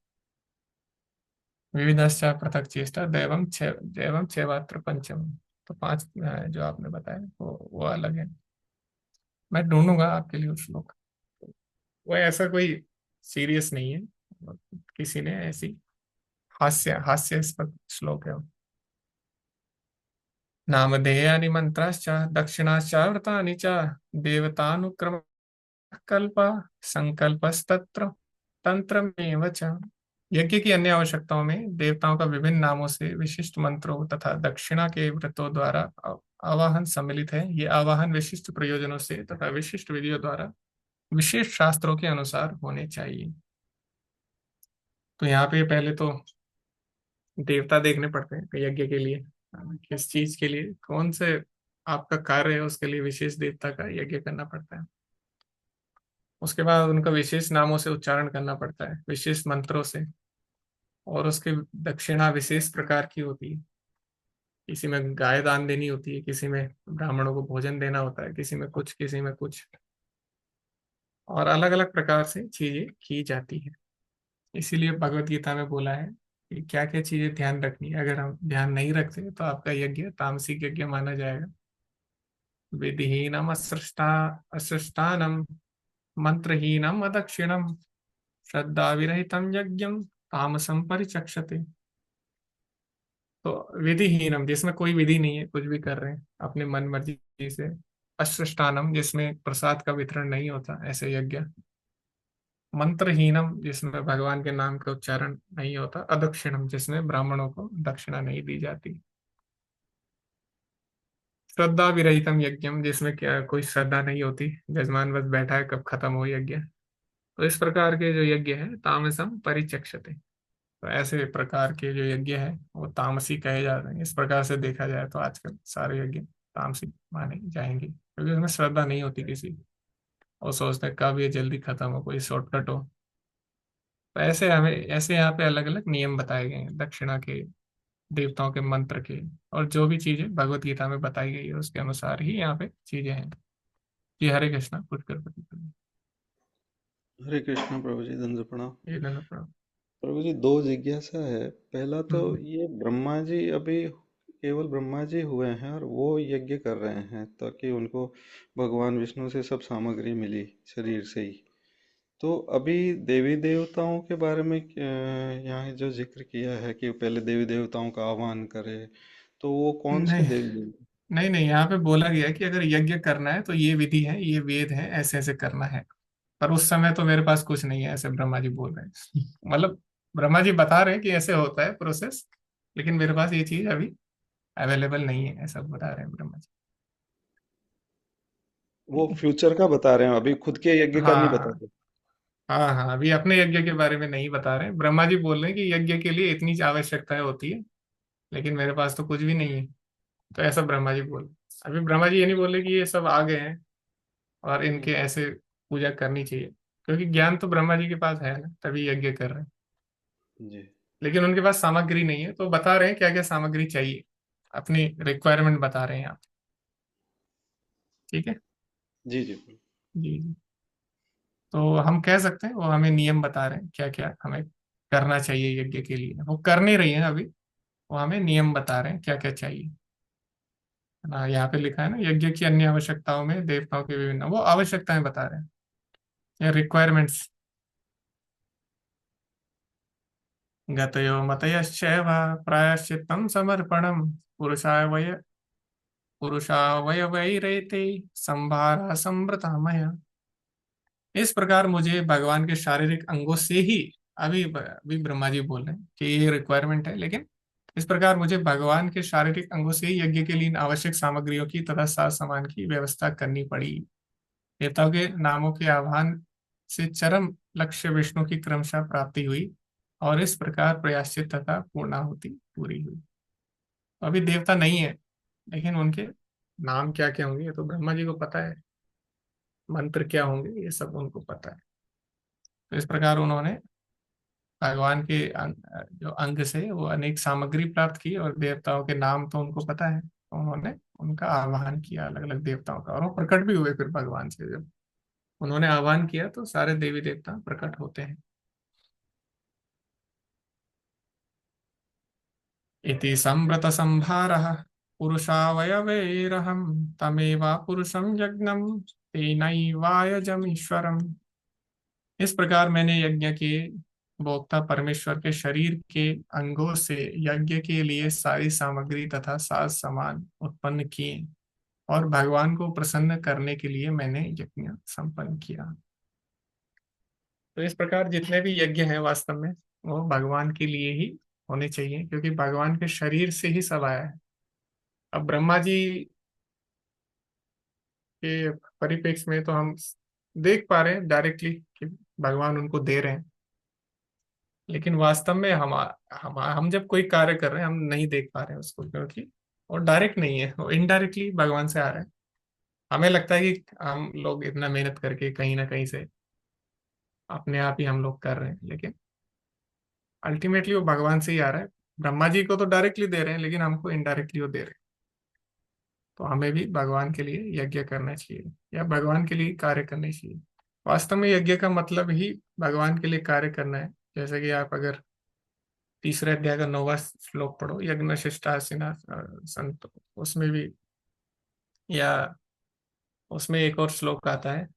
विविधश्च पृथक चेष्टा दैवम छेवात्र पंचम। तो 5 जो आपने बताया वो अलग है। मैं ढूंढूंगा आपके लिए उस श्लोक। वो ऐसा कोई सीरियस नहीं है, किसी ने ऐसी हास्यास्पद श्लोक है वो। नामधेयानि मंत्राश्च दक्षिणाश्च व्रतानि च देवतानुक्रम कल्प संकल्पस्तत्र तंत्रमेव च। यज्ञ की अन्य आवश्यकताओं में देवताओं का विभिन्न नामों से विशिष्ट मंत्रों तथा दक्षिणा के व्रतों द्वारा आवाहन सम्मिलित है। ये आवाहन विशिष्ट प्रयोजनों से तथा विशिष्ट विधियों द्वारा विशेष शास्त्रों के अनुसार होने चाहिए। तो यहाँ पे पहले तो देवता देखने पड़ते हैं यज्ञ के लिए, किस चीज के लिए, कौन से आपका कार्य है, उसके लिए विशेष देवता का यज्ञ करना पड़ता है। उसके बाद उनका विशेष नामों से उच्चारण करना पड़ता है, विशेष मंत्रों से। और उसकी दक्षिणा विशेष प्रकार की होती है। किसी में गाय दान देनी होती है, किसी में ब्राह्मणों को भोजन देना होता है, किसी में कुछ किसी में कुछ। और अलग अलग प्रकार से चीजें की जाती है। इसीलिए भगवत गीता में बोला है कि क्या क्या चीजें ध्यान रखनी है। अगर हम ध्यान नहीं रखते तो आपका यज्ञ तामसिक यज्ञ माना जाएगा। विधिहीनम असृष्टा असृष्टानम मंत्रहीनम अदक्षिणम श्रद्धा विरहितम यज्ञम तामसम परिचक्षते। तो विधिहीनम जिसमें कोई विधि नहीं है, कुछ भी कर रहे हैं अपने मन मर्जी से। अश्रष्टानम जिसमें प्रसाद का वितरण नहीं होता, ऐसे यज्ञ। मंत्रहीनम जिसमें भगवान के नाम का उच्चारण नहीं होता। अदक्षिणम जिसमें ब्राह्मणों को दक्षिणा नहीं दी जाती। श्रद्धा विरहितम यज्ञम जिसमें क्या कोई श्रद्धा नहीं होती, जजमान बस बैठा है कब खत्म हो यज्ञ। तो इस प्रकार के जो यज्ञ है तामसम परिचक्षते। तो ऐसे प्रकार के जो यज्ञ है वो तामसी कहे जाते हैं। इस प्रकार से देखा जाए तो आजकल सारे यज्ञ तामसिक माने जाएंगे, क्योंकि उसमें श्रद्धा नहीं होती किसी की। और सोचते हैं कब ये जल्दी खत्म हो, कोई शॉर्टकट हो। तो ऐसे यहाँ पे अलग अलग नियम बताए गए हैं दक्षिणा के, देवताओं के मंत्र के। और जो भी चीजें भगवत गीता में बताई गई है उसके अनुसार ही यहाँ पे चीजें हैं। जी हरे कृष्णा कुछ कर हरे कृष्ण प्रभु जी, दंड प्रणाम। ये दोनों प्रभु। प्रभु जी, दो जिज्ञासा है। पहला तो हम्म, ये ब्रह्मा जी अभी केवल ब्रह्मा जी हुए हैं और वो यज्ञ कर रहे हैं ताकि उनको भगवान विष्णु से सब सामग्री मिली शरीर से ही। तो अभी देवी देवताओं के बारे में यहाँ जो जिक्र किया है कि पहले देवी देवताओं का आह्वान करे, तो वो कौन से नहीं देवी देवता? नहीं नहीं, यहाँ पे बोला गया है कि अगर यज्ञ करना है तो ये विधि है, ये वेद है, ऐसे ऐसे करना है। पर उस समय तो मेरे पास कुछ नहीं है, ऐसे ब्रह्मा जी बोल रहे हैं। मतलब ब्रह्मा जी बता रहे हैं कि ऐसे होता है प्रोसेस, लेकिन मेरे पास ये चीज अभी अवेलेबल नहीं है, ऐसा बता रहे हैं ब्रह्मा जी। वो ठीक है। फ्यूचर का बता रहे हैं, अभी खुद के यज्ञ का नहीं हाँ बताते। हाँ हाँ, अभी अपने यज्ञ के बारे में नहीं बता रहे हैं। ब्रह्मा जी बोल रहे हैं कि यज्ञ के लिए इतनी आवश्यकताएं होती है, लेकिन मेरे पास तो कुछ भी नहीं है। तो ऐसा ब्रह्मा जी बोल, अभी ब्रह्मा जी ये नहीं बोल रहे कि ये सब आ गए हैं और इनके हम्म, ऐसे पूजा करनी चाहिए, क्योंकि ज्ञान तो ब्रह्मा जी के पास है ना, तभी यज्ञ कर रहे हैं। जी लेकिन उनके पास सामग्री नहीं है, तो बता रहे हैं क्या क्या सामग्री चाहिए, अपनी रिक्वायरमेंट बता रहे हैं आप। ठीक है। जी जी बिल्कुल। जी जी। तो हम कह सकते हैं वो हमें नियम बता रहे हैं क्या क्या हमें करना चाहिए यज्ञ के लिए। वो कर नहीं रही है अभी, वो हमें नियम बता रहे हैं क्या क्या चाहिए। यहाँ पे लिखा है ना, यज्ञ की अन्य आवश्यकताओं में देवताओं की विभिन्न, वो आवश्यकताएं बता रहे हैं या रिक्वायरमेंट्स। गतयो मतयश्चैव प्रायश्चित्तं समर्पणम् पुरुषावयवैरेते संभारा संवृता मया। इस प्रकार मुझे भगवान के शारीरिक अंगों से ही, अभी ब्रह्मा जी बोल रहे हैं कि ये रिक्वायरमेंट है, लेकिन इस प्रकार मुझे भगवान के शारीरिक अंगों से ही यज्ञ के लिए इन आवश्यक सामग्रियों की तथा साज सामान की व्यवस्था करनी पड़ी। देवताओं के नामों के आह्वान से चरम लक्ष्य विष्णु की क्रमशः प्राप्ति हुई और इस प्रकार प्रयाश्चित तथा पूर्णाहुति पूरी हुई। अभी देवता नहीं है, लेकिन उनके नाम क्या क्या होंगे ये तो ब्रह्मा जी को पता है, मंत्र क्या होंगे ये सब उनको पता है। तो इस प्रकार उन्होंने भगवान के जो अंग से वो अनेक सामग्री प्राप्त की, और देवताओं के नाम तो उनको पता है, तो उन्होंने उनका आह्वान किया अलग अलग देवताओं का, और वो प्रकट भी हुए फिर भगवान से। जब उन्होंने आह्वान किया तो सारे देवी देवता प्रकट होते हैं। इति संवृत संभारः पुरुषावयवैरहं तमेवा पुरुषं यज्ञं तेनैवायजमीश्वरम्। इस प्रकार मैंने यज्ञ के भोक्ता परमेश्वर के शरीर के अंगों से यज्ञ के लिए सारी सामग्री तथा साज सामान उत्पन्न किए, और भगवान को प्रसन्न करने के लिए मैंने यज्ञ संपन्न किया। तो इस प्रकार जितने भी यज्ञ हैं वास्तव में वो भगवान के लिए ही होने चाहिए, क्योंकि भगवान के शरीर से ही सब आया है। अब ब्रह्मा जी के परिप्रेक्ष्य में तो हम देख पा रहे हैं डायरेक्टली कि भगवान उनको दे रहे हैं, लेकिन वास्तव में हम जब कोई कार्य कर रहे हैं हम नहीं देख पा रहे हैं उसको, क्योंकि वो डायरेक्ट नहीं है, वो इनडायरेक्टली भगवान से आ रहा है। हमें लगता है कि हम लोग इतना मेहनत करके कहीं ना कहीं से अपने आप ही हम लोग कर रहे हैं, लेकिन अल्टीमेटली वो भगवान से ही आ रहा है। ब्रह्मा जी को तो डायरेक्टली दे रहे हैं, लेकिन हमको इनडायरेक्टली वो दे रहे हैं। तो हमें भी भगवान के लिए यज्ञ करना चाहिए या भगवान के लिए कार्य करने चाहिए। वास्तव में यज्ञ का मतलब ही भगवान के लिए कार्य करना है। जैसे कि आप अगर तीसरे अध्याय का 9वां श्लोक पढ़ो, यज्ञ शिष्टासीना संत, उसमें भी, या उसमें एक और श्लोक आता है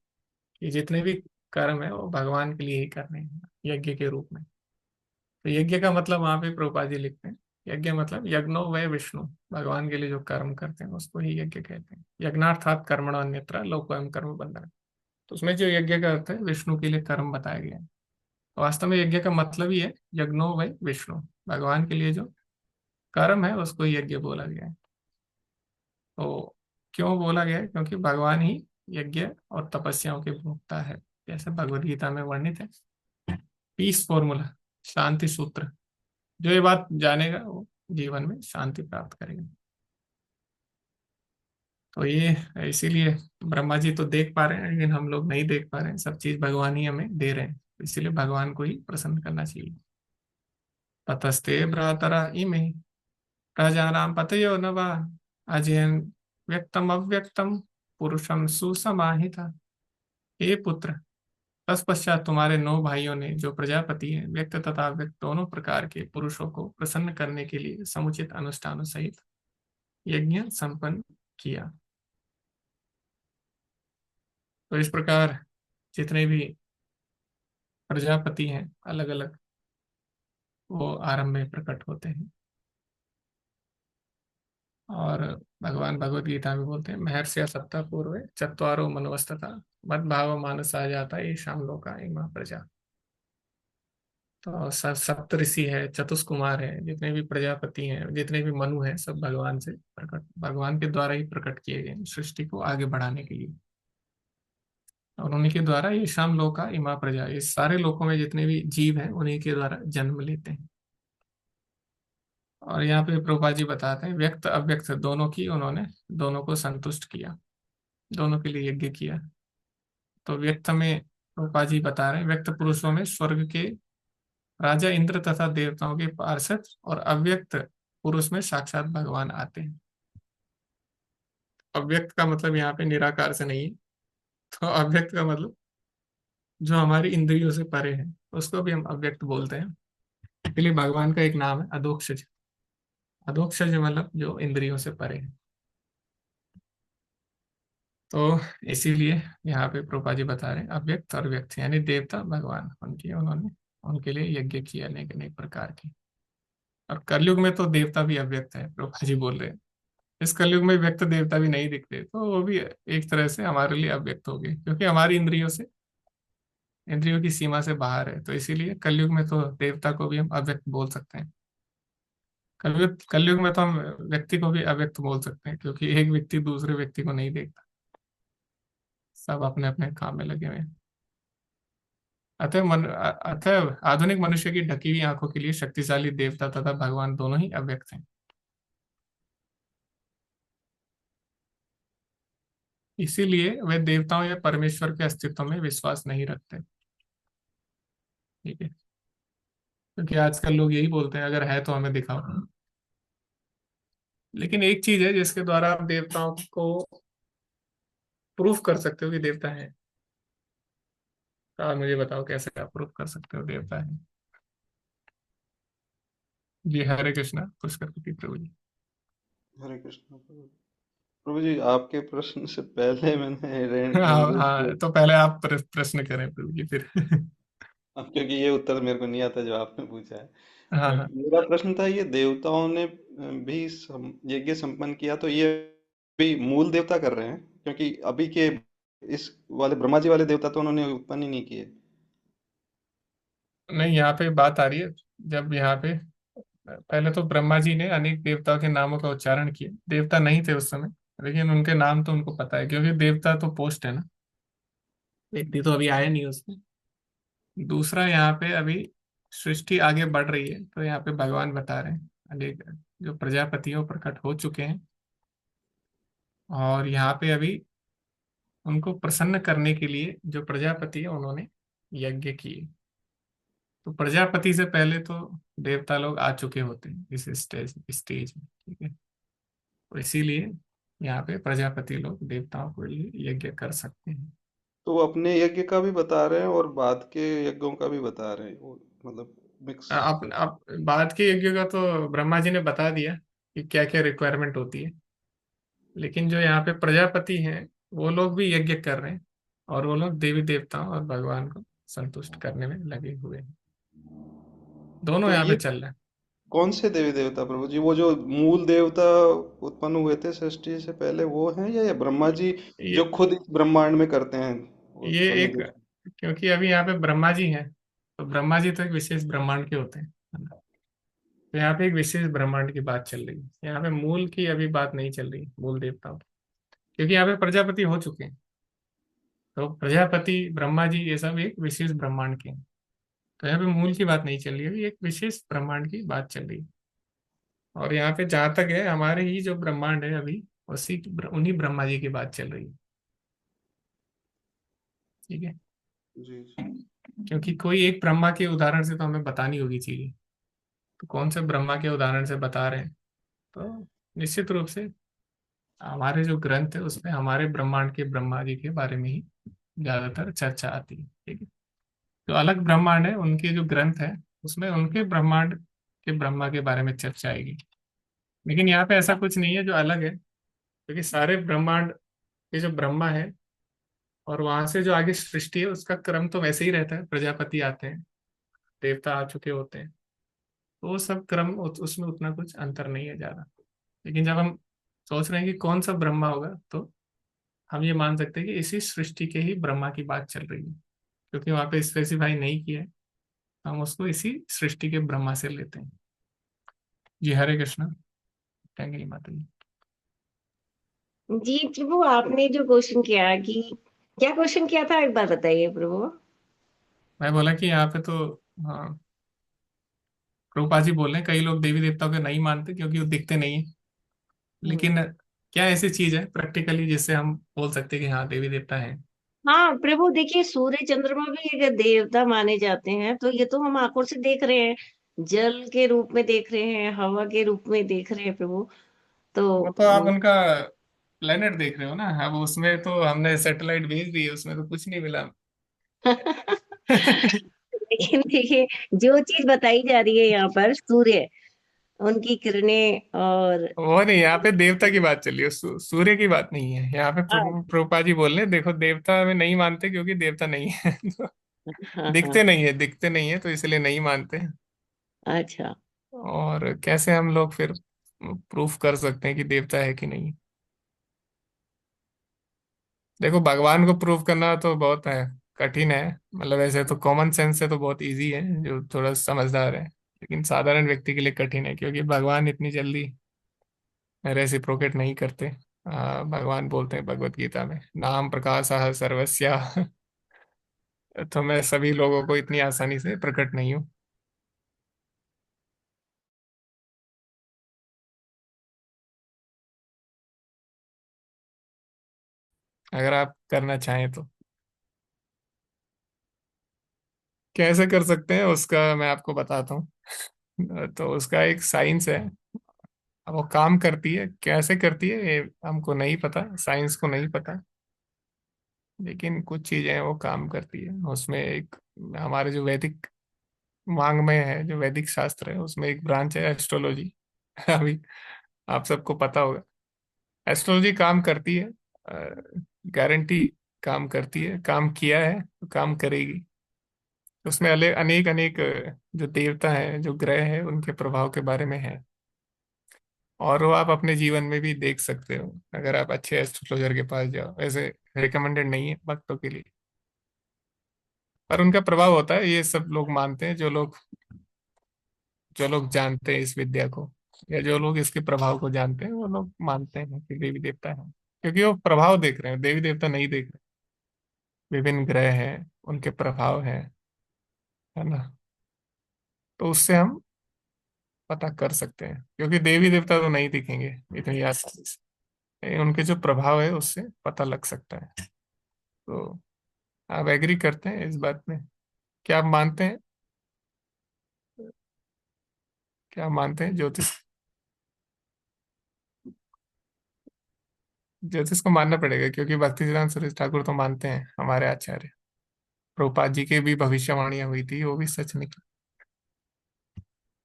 कि जितने भी कर्म है वो भगवान के लिए ही करने हैं यज्ञ के रूप में। तो यज्ञ का मतलब वहां पे प्रभुपाद जी लिखते हैं, यज्ञ मतलब यज्ञो वै विष्णु, भगवान के लिए जो कर्म करते हैं उसको ही यज्ञ कहते हैं। यज्ञार्थात कर्मणो अन्यत्र लोकोयम कर्म बंधन। तो उसमें जो यज्ञ का अर्थ है विष्णु के लिए कर्म बताया गया है। तो वास्तव में यज्ञ का मतलब ही है यज्ञो वै विष्णु, भगवान के लिए जो कर्म है उसको ही यज्ञ बोला गया है। तो क्यों बोला गया है? क्योंकि भगवान ही यज्ञ और तपस्याओं के भोक्ता है, जैसे भगवत गीता में वर्णित है। पीस फॉर्मूला, शांति सूत्र, जो ये बात जानेगा वो जीवन में शांति प्राप्त करेगा। तो ये इसीलिए ब्रह्मा जी तो देख पा रहे हैं, लेकिन हम लोग नहीं देख पा रहे हैं। सब चीज भगवान ही हमें दे रहे हैं, इसीलिए भगवान को ही प्रसन्न करना चाहिए। ततस्ते भ्रातरा इमे प्रजानां पतयो न वा अजयन् व्यक्तम अव्यक्तम पुरुषम सुसमाहिता। हे पुत्र, तत्पश्चात तुम्हारे 9 भाइयों ने, जो प्रजापति हैं, व्यक्त तथा अव्यक्त दोनों प्रकार के पुरुषों को प्रसन्न करने के लिए समुचित अनुष्ठानों सहित यज्ञ संपन्न किया। तो इस प्रकार जितने भी प्रजापति हैं अलग अलग, वो आरंभ में प्रकट होते हैं। और भगवान भगवत गीता में बोलते हैं, महर्षि सप्ताह पूर्व चत्वारो मनवस्तथा मद्भाव मानस आ जाता ये शाम लोका इमा प्रजा। तो सप्त ऋषि है, चतुष्कुमार है, जितने भी प्रजापति हैं, जितने भी मनु हैं, सब भगवान से प्रकट, भगवान के द्वारा ही प्रकट किए गए सृष्टि को आगे बढ़ाने के लिए। और उन्हीं के द्वारा ये शाम लोका इमा प्रजा, ये सारे लोकों में जितने भी जीव हैं उन्हीं के द्वारा जन्म लेते हैं। और यहाँ पे प्रभुपाद जी बताते हैं, व्यक्त अव्यक्त दोनों की उन्होंने, दोनों को संतुष्ट किया, दोनों के लिए यज्ञ किया। तो व्यक्त में प्रभुपाद जी बता रहे हैं, व्यक्त पुरुषों में स्वर्ग के राजा इंद्र तथा देवताओं के पार्षद, और अव्यक्त पुरुष में साक्षात भगवान आते हैं। अव्यक्त का मतलब यहाँ पे निराकार से नहीं है, तो अव्यक्त का मतलब जो हमारी इंद्रियों से परे है, उसको भी हम अव्यक्त बोलते हैं। इसलिए भगवान का एक नाम है अधोक्षज। अधोक्षज मतलब जो इंद्रियों से परे है। तो इसीलिए यहाँ पे प्रभुपाद जी बता रहे हैं, अव्यक्त और व्यक्त यानी देवता भगवान, उनकी उन्होंने उनके लिए यज्ञ किया अनेक अनेक प्रकार के। और कलयुग में तो देवता भी अव्यक्त है, प्रभुपाद जी बोल रहे हैं। इस कलयुग में व्यक्त देवता भी नहीं दिखते, तो वो भी एक तरह से हमारे लिए अव्यक्त हो गए, क्योंकि हमारी इंद्रियों की सीमा से बाहर है। तो इसीलिए कलयुग में तो देवता को भी हम अव्यक्त बोल सकते हैं। कलयुग में तो हम व्यक्ति को भी अव्यक्त बोल सकते हैं, क्योंकि एक व्यक्ति दूसरे व्यक्ति को नहीं देखता, सब अपने अपने काम में लगे हुए हैं। अतः आधुनिक मनुष्य की ढकी हुई आंखों के लिए शक्तिशाली देवता तथा भगवान दोनों ही अव्यक्त हैं। इसीलिए वे देवताओं या परमेश्वर के अस्तित्व में विश्वास नहीं रखते। ठीक है, क्योंकि आजकल लोग यही बोलते हैं, अगर है तो हमें दिखाओ। लेकिन एक चीज है जिसके द्वारा आप देवताओं को प्रूफ कर सकते हो कि देवता है। तो आप मुझे बताओ कैसे आप प्रूफ कर सकते हो देवता है। जी हरे कृष्णा, पुष्कर प्रभु जी। हरे कृष्ण प्रभु। प्रभु जी, आपके प्रश्न से पहले मैंने हाँ इंद्र हाँ, तो पहले आप प्रश्न करें प्रभु जी, फिर क्योंकि ये उत्तर मेरे को नहीं आता जो आपने पूछा है। हाँ हाँ। मेरा प्रश्न था, ये देवताओं ने भी यज्ञ संपन्न किया, तो ये भी मूल देवता कर रहे हैं? क्योंकि अभी के इस वाले ब्रह्मा जी वाले देवता तो उन्होंने उत्पन्न ही नहीं किए। नहीं, यहाँ पे बात आ रही है, जब यहाँ पे पहले तो ब्रह्मा जी ने अनेक देवताओं के नामों का उच्चारण किया। देवता नहीं थे उस समय, लेकिन उनके नाम तो उनको पता है, क्योंकि देवता तो पोस्ट है ना, व्यक्ति तो अभी आया नहीं उसमें। दूसरा, यहाँ पे अभी सृष्टि आगे बढ़ रही है, तो यहाँ पे भगवान बता रहे हैं अनेक जो प्रजापतियों प्रकट हो चुके हैं, और यहाँ पे अभी उनको प्रसन्न करने के लिए जो प्रजापति है उन्होंने यज्ञ किए। तो प्रजापति से पहले तो देवता लोग आ चुके होते हैं इस स्टेज में। ठीक है, तो इसीलिए यहाँ पे प्रजापति लोग देवताओं के लिए यज्ञ कर सकते हैं। तो वो अपने यज्ञ का भी बता रहे हैं और बाद के यज्ञों का भी बता रहे हैं, वो मतलब मिक्स। आप बाद के यज्ञ का तो ब्रह्मा जी ने बता दिया कि क्या क्या रिक्वायरमेंट होती है, लेकिन जो यहाँ पे प्रजापति हैं वो लोग भी यज्ञ कर रहे हैं, और वो लोग देवी देवताओं और भगवान को संतुष्ट करने में लगे हुए हैं। दोनों तो यहाँ पे ये चल रहे हैं। कौन से देवी देवता प्रभु जी? वो जो मूल देवता उत्पन्न हुए थे सृष्टि से पहले, वो हैं, या ब्रह्मा जी ये जो खुद इस ब्रह्मांड में करते हैं ये उत्पन्न एक, देव? क्योंकि अभी यहाँ पे ब्रह्मा जी हैं, तो ब्रह्मा जी तो एक विशेष ब्रह्मांड के होते हैं, है ना? तो यहाँ पे एक विशेष ब्रह्मांड की बात चल रही है, यहाँ पे मूल की अभी बात नहीं चल रही, मूल देवताओं की। क्योंकि यहाँ पे प्रजापति हो चुके हैं, तो प्रजापति ब्रह्मा जी ये सब एक विशेष ब्रह्मांड के हैं। तो यहाँ पे मूल की बात नहीं चल रही है, अभी एक विशेष ब्रह्मांड की बात चल रही है। और यहाँ पे जहां तक है, हमारे ही जो ब्रह्मांड है अभी, उन्हीं ब्रह्मा जी की बात चल रही है। ठीक है, जी जी। क्योंकि कोई एक ब्रह्मा के उदाहरण से तो हमें बतानी होगी चीजें, तो कौन से ब्रह्मा के उदाहरण से बता रहे हैं। तो निश्चित रूप से हमारे जो ग्रंथ है उसमें हमारे ब्रह्मांड के ब्रह्मा जी के बारे में ही ज्यादातर चर्चा आती है। ठीक है, जो अलग ब्रह्मांड है उनके जो ग्रंथ है उसमें उनके ब्रह्मांड के ब्रह्मा के बारे में चर्चा आएगी। लेकिन यहाँ पे ऐसा कुछ नहीं है जो अलग है, क्योंकि सारे ब्रह्मांड के जो ब्रह्मा है और वहां से जो आगे सृष्टि है उसका क्रम तो वैसे ही रहता है, प्रजापति आते हैं, देवता आ चुके होते हैं, तो वो सब क्रम उसमें उतना कुछ अंतर नहीं है ज्यादा। लेकिन जब हम सोच रहे हैं कि कौन सा ब्रह्मा होगा, तो हम ये मान सकते हैं कि इसी सृष्टि के ही ब्रह्मा की बात चल रही है, क्योंकि वहां पे स्पेसिफाई नहीं किया है, हम उसको इसी सृष्टि के ब्रह्मा से लेते हैं। जी हरे कृष्णा। थैंक यू माता जी। जी प्रभु, आपने जो क्वेश्चन किया कि क्या क्वेश्चन किया था, एक बार बताइए प्रभु। मैं बोला कि यहाँ पे तो, हाँ, प्रभुपा जी बोल रहे हैं कई लोग देवी देवताओं को नहीं मानते क्योंकि वो दिखते नहीं है, लेकिन क्या ऐसी चीज है प्रैक्टिकली जिससे हम बोल सकते हैं कि हाँ देवी देवता है? हाँ प्रभु, देखिए सूर्य चंद्रमा भी एक देवता माने जाते हैं, तो ये तो हम आंखों से देख रहे हैं, जल के रूप में देख रहे हैं, हवा के रूप में देख रहे हैं प्रभु। वो तो आप तो उनका प्लेनेट देख रहे हो ना, अब उसमें तो हमने सैटेलाइट भेज दी है, उसमें तो कुछ नहीं मिला। लेकिन देखिए, जो चीज बताई जा रही है यहाँ पर, सूर्य, उनकी किरणें और वो नहीं, यहाँ पे देवता की बात चल रही है, सूर्य की बात नहीं है यहाँ पे। हाँ प्रभुपा जी बोल रहे हैं देखो देवता में नहीं मानते क्योंकि देवता नहीं है। तो हाँ हाँ, दिखते नहीं है, दिखते नहीं है तो इसलिए नहीं मानते। अच्छा। और कैसे हम लोग फिर प्रूफ कर सकते हैं कि देवता है कि नहीं? देखो भगवान को प्रूफ करना तो बहुत है, कठिन है। मतलब ऐसे तो कॉमन सेंस से तो बहुत इजी है, जो थोड़ा समझदार है, लेकिन साधारण व्यक्ति के लिए कठिन है, क्योंकि भगवान इतनी जल्दी रेसिप्रोकेट नहीं करते। भगवान बोलते हैं भगवत गीता में, नाम प्रकाशः सर्वस्य। तो मैं सभी लोगों को इतनी आसानी से प्रकट नहीं हूँ। अगर आप करना चाहें तो कैसे कर सकते हैं उसका मैं आपको बताता हूँ। तो उसका एक साइंस है। अब वो काम करती है, कैसे करती है ये हमको नहीं पता, साइंस को नहीं पता, लेकिन कुछ चीजें हैं वो काम करती है उसमें। एक हमारे जो वैदिक वांग्मय है, जो वैदिक शास्त्र है, उसमें एक ब्रांच है एस्ट्रोलॉजी। अभी आप सबको पता होगा एस्ट्रोलॉजी काम करती है, गारंटी काम करती है, काम किया है तो काम करेगी। उसमें अनेक अनेक जो देवता हैं, जो ग्रह हैं, उनके प्रभाव के बारे में है, और वो आप अपने जीवन में भी देख सकते हो अगर आप अच्छे एस्ट्रोलॉजर के पास जाओ। ऐसे रिकमेंडेड नहीं है भक्तों के लिए, पर उनका प्रभाव होता है, ये सब लोग मानते हैं। जो लोग जानते हैं इस विद्या को, या जो लोग इसके प्रभाव को जानते हैं, वो लोग मानते हैं कि देवी देवता है, क्योंकि वो प्रभाव देख रहे हैं, देवी देवता नहीं देख रहे। विभिन्न ग्रह हैं, उनके प्रभाव हैं, है ना? तो उससे हम पता कर सकते हैं, क्योंकि देवी देवता तो नहीं दिखेंगे इतनी आसानी से, उनके जो प्रभाव है उससे पता लग सकता है। तो आप एग्री करते हैं इस बात में? क्या आप मानते हैं? क्या आप मानते हैं ज्योतिष? ज्योतिष को मानना पड़ेगा, क्योंकि भक्ति सिद्धांत सुरेश ठाकुर तो मानते हैं, हमारे आचार्य। प्रभुपाद जी की भी भविष्यवाणियां हुई थी, वो भी सच निकली।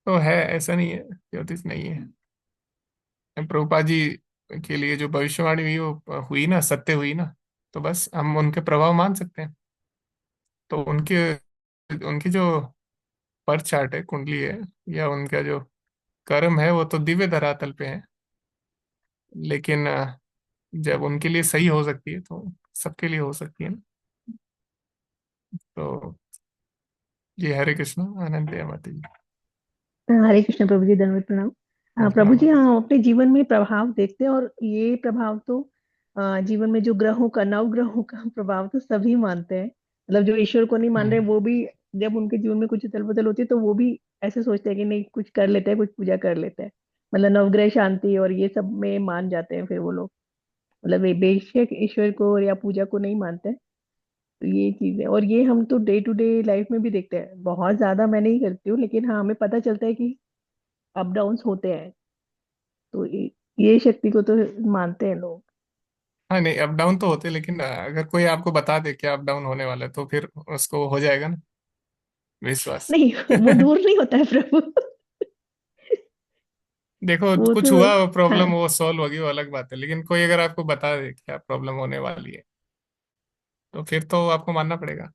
तो है, ऐसा नहीं है ज्योतिष नहीं है। प्रभुपाद जी के लिए जो भविष्यवाणी हुई वो हुई ना, सत्य हुई ना, तो बस हम उनके प्रभाव मान सकते हैं। तो उनके उनकी जो पर चार्ट है, कुंडली है, या उनका जो कर्म है, वो तो दिव्य धरातल पे है, लेकिन जब उनके लिए सही हो सकती है तो सबके लिए हो सकती है ना। तो ये हरे कृष्ण, आनंद है माता जी। हरे कृष्ण प्रभु जी, दंडवत प्रणाम। हाँ प्रभु प्रणाम जी, माता जी। हाँ अपने जीवन में प्रभाव देखते हैं, और ये प्रभाव तो जीवन में जो ग्रहों का, नवग्रहों का प्रभाव तो सभी मानते हैं। मतलब जो ईश्वर को नहीं मान रहे हम्म। वो भी, जब उनके जीवन में कुछ उथल पुथल होती है तो वो भी ऐसे सोचते हैं कि नहीं, कुछ कर लेते हैं, कुछ पूजा कर लेते हैं। मतलब नवग्रह शांति और ये सब में मान जाते हैं फिर वो लोग। मतलब ये बेशक ईश्वर को या पूजा को नहीं मानते हैं। तो ये चीज है, और ये हम तो डे टू डे लाइफ में भी देखते हैं। बहुत ज्यादा मैं नहीं करती हूँ, लेकिन हाँ हमें पता चलता है कि अप डाउन्स होते हैं। तो ये शक्ति को तो मानते हैं लोग। हाँ नहीं, अप डाउन तो होते, लेकिन अगर कोई आपको बता दे कि अप डाउन होने वाला है तो फिर उसको हो जाएगा ना विश्वास। नहीं, वो दूर नहीं होता है प्रभु। देखो वो कुछ तो, हुआ हाँ प्रॉब्लम, वो सॉल्व होगी, वो अलग बात है, लेकिन कोई अगर आपको बता दे क्या प्रॉब्लम होने वाली है, तो फिर तो आपको मानना पड़ेगा।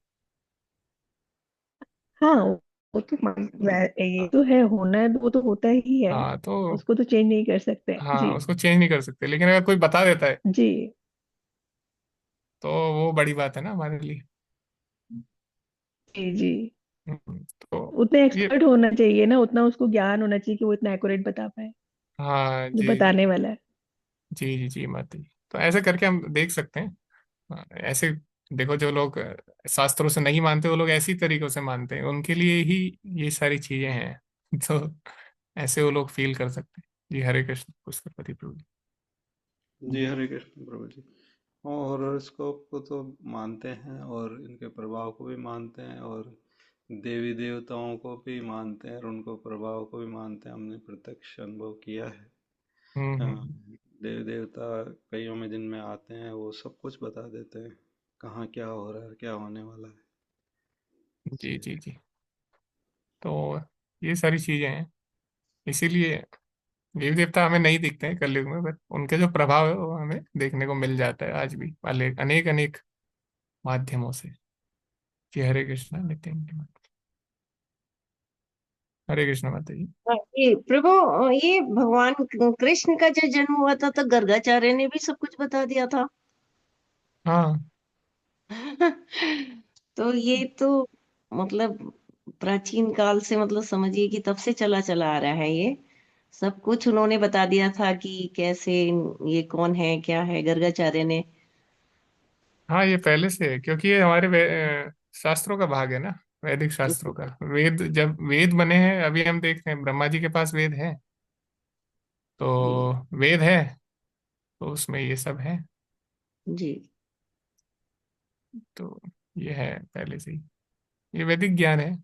हाँ, वो तो ये तो है, होना है तो वो तो होता ही है। हाँ तो उसको तो चेंज नहीं कर सकते हाँ, जी। उसको चेंज नहीं कर सकते, लेकिन अगर कोई बता देता है जी तो वो बड़ी बात है ना हमारे लिए। जी जी। तो उतना ये, एक्सपर्ट होना चाहिए ना, उतना उसको ज्ञान होना चाहिए कि वो इतना एक्यूरेट बता पाए हाँ जो जी बताने वाला है। जी जी जी माता जी। तो ऐसे करके हम देख सकते हैं। हाँ, ऐसे देखो, जो लोग शास्त्रों से नहीं मानते वो लोग ऐसी तरीकों से मानते हैं, उनके लिए ही ये सारी चीजें हैं। तो ऐसे वो लोग फील कर सकते हैं। जी हरे कृष्ण पुष्पपति प्रभु जी। जी हरे कृष्ण प्रभु जी। और हॉरोस्कोप को तो मानते हैं और इनके प्रभाव को भी मानते हैं, और देवी देवताओं को भी मानते हैं और उनको प्रभाव को भी मानते हैं। हमने प्रत्यक्ष अनुभव किया है। हाँ, हम्म। देवी देवता कईयों में जिनमें आते हैं वो सब कुछ बता देते हैं, कहाँ क्या हो रहा है, क्या होने वाला है। जी जी जी। तो ये सारी चीजें हैं, इसीलिए देवी देवता हमें नहीं दिखते हैं कलयुग में, बट उनके जो प्रभाव है वो हमें देखने को मिल जाता है आज भी, वाले अनेक अनेक माध्यमों से। जी हरे कृष्णा नित्य। हरे कृष्ण माता जी। ये प्रभु, ये भगवान कृष्ण का जो जन्म हुआ था तो गर्गाचार्य ने भी सब कुछ बता दिया था। हाँ तो ये तो मतलब प्राचीन काल से, मतलब समझिए कि तब से चला चला आ रहा है ये सब कुछ। उन्होंने बता दिया था कि कैसे, ये कौन है क्या है, गर्गाचार्य ने। हाँ, ये पहले से है, क्योंकि ये हमारे शास्त्रों का भाग है ना, वैदिक शास्त्रों का। वेद, जब वेद बने हैं, अभी हम देखते हैं ब्रह्मा जी के पास वेद है, जी तो वेद है, तो उसमें ये सब है। जी तो ये है पहले से ही, ये वैदिक ज्ञान है।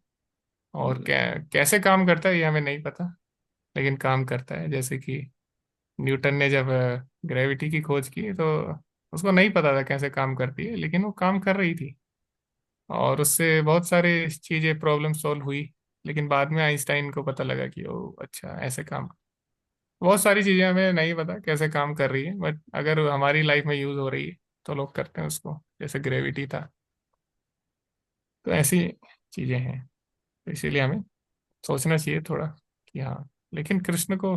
और कैसे काम करता है ये हमें नहीं पता, लेकिन काम करता है। जैसे कि न्यूटन ने जब ग्रेविटी की खोज की, तो उसको नहीं पता था कैसे काम करती है, लेकिन वो काम कर रही थी, और उससे बहुत सारे चीजें प्रॉब्लम सॉल्व हुई। लेकिन बाद में आइंस्टाइन को पता लगा कि ओ अच्छा, ऐसे काम। बहुत सारी चीजें हमें नहीं पता कैसे काम कर रही है, बट अगर हमारी लाइफ में यूज हो रही है तो लोग करते हैं उसको, जैसे ग्रेविटी था। तो ऐसी चीजें हैं, तो इसीलिए हमें सोचना चाहिए थोड़ा कि हाँ। लेकिन कृष्ण को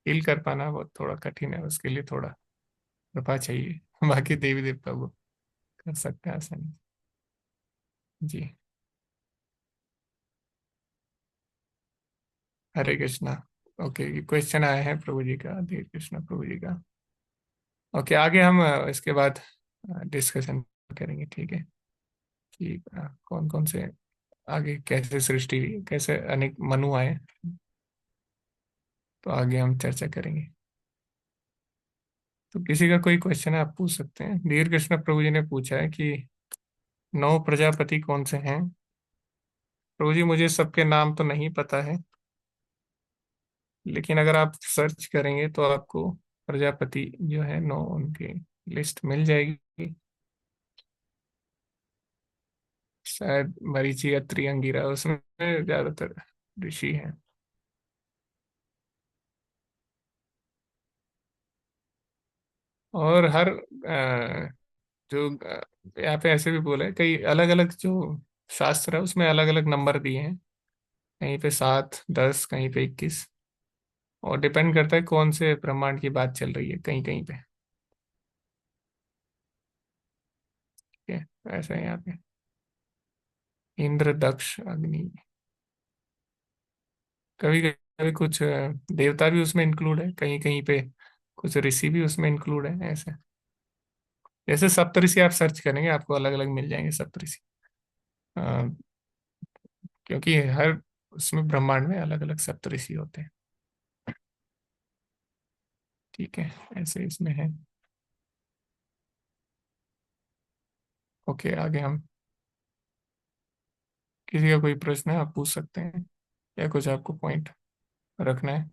फील कर पाना बहुत थोड़ा कठिन है, उसके लिए थोड़ा कृपा चाहिए। बाकी देवी देवता को कर सकते हैं आसानी से। जी हरे कृष्णा। ओके, क्वेश्चन आया है प्रभु जी का, देव कृष्णा प्रभु जी का। ओके, आगे हम इसके बाद डिस्कशन करेंगे, ठीक है। कि कौन कौन से आगे कैसे सृष्टि हुई, कैसे अनेक मनु आए, तो आगे हम चर्चा करेंगे। तो किसी का कोई क्वेश्चन है, आप पूछ सकते हैं। धीर कृष्ण प्रभु जी ने पूछा है कि 9 प्रजापति कौन से हैं। प्रभु जी, मुझे सबके नाम तो नहीं पता है, लेकिन अगर आप सर्च करेंगे तो आपको प्रजापति जो है 9, उनकी लिस्ट मिल जाएगी। शायद मरीचि, अत्रि, अंगिरा, उसमें ज्यादातर ऋषि हैं। और हर जो यहाँ पे ऐसे भी बोला है, कई अलग अलग जो शास्त्र है उसमें अलग अलग नंबर दिए हैं। कहीं पे 7, 10, कहीं पे 21, और डिपेंड करता है कौन से ब्रह्मांड की बात चल रही है, कहीं कहीं पे। ठीक है, तो ऐसा है यहाँ पे। इंद्र, दक्ष, अग्नि, कभी कभी कुछ देवता भी उसमें इंक्लूड है, कहीं कहीं पे कुछ ऋषि भी उसमें इंक्लूड है, ऐसे। जैसे सप्तऋषि आप सर्च करेंगे आपको अलग अलग मिल जाएंगे सप्तऋषि। अ, क्योंकि हर उसमें ब्रह्मांड में अलग अलग सप्तऋषि होते हैं। ठीक है, ऐसे इसमें है। ओके, आगे हम, किसी का कोई प्रश्न है आप पूछ सकते हैं, या कुछ आपको पॉइंट रखना है।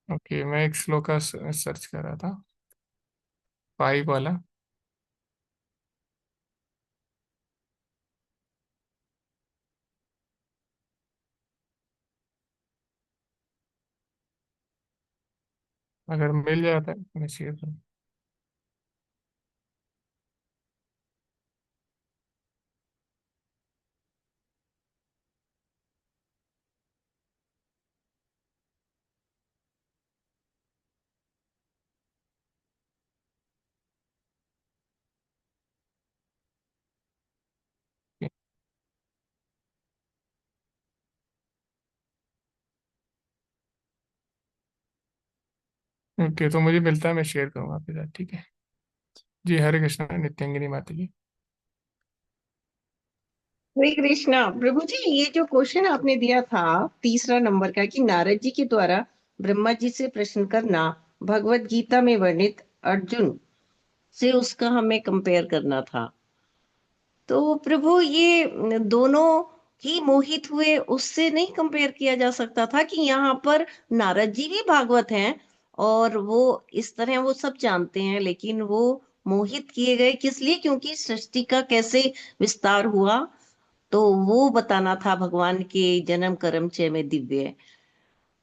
ओके, मैं एक श्लोक का सर्च कर रहा था, 5 वाला। अगर मिल जाता है तो मैं शेयर करूँ। ओके, तो मुझे मिलता है, मैं शेयर करूँगा आपके साथ, ठीक है। जी, हरे कृष्णा नित्यांगिनी माता जी। हरे कृष्णा प्रभु जी। ये जो क्वेश्चन आपने दिया था तीसरा नंबर का, कि नारद जी के द्वारा ब्रह्मा जी से प्रश्न करना, भगवत गीता में वर्णित अर्जुन से उसका हमें कंपेयर करना था। तो प्रभु ये दोनों ही मोहित हुए, उससे नहीं कंपेयर किया जा सकता था कि यहाँ पर नारद जी भी भागवत हैं और वो इस तरह वो सब जानते हैं, लेकिन वो मोहित किए गए किस लिए? क्योंकि सृष्टि का कैसे विस्तार हुआ, तो वो बताना था भगवान के जन्म कर्म चय में दिव्य।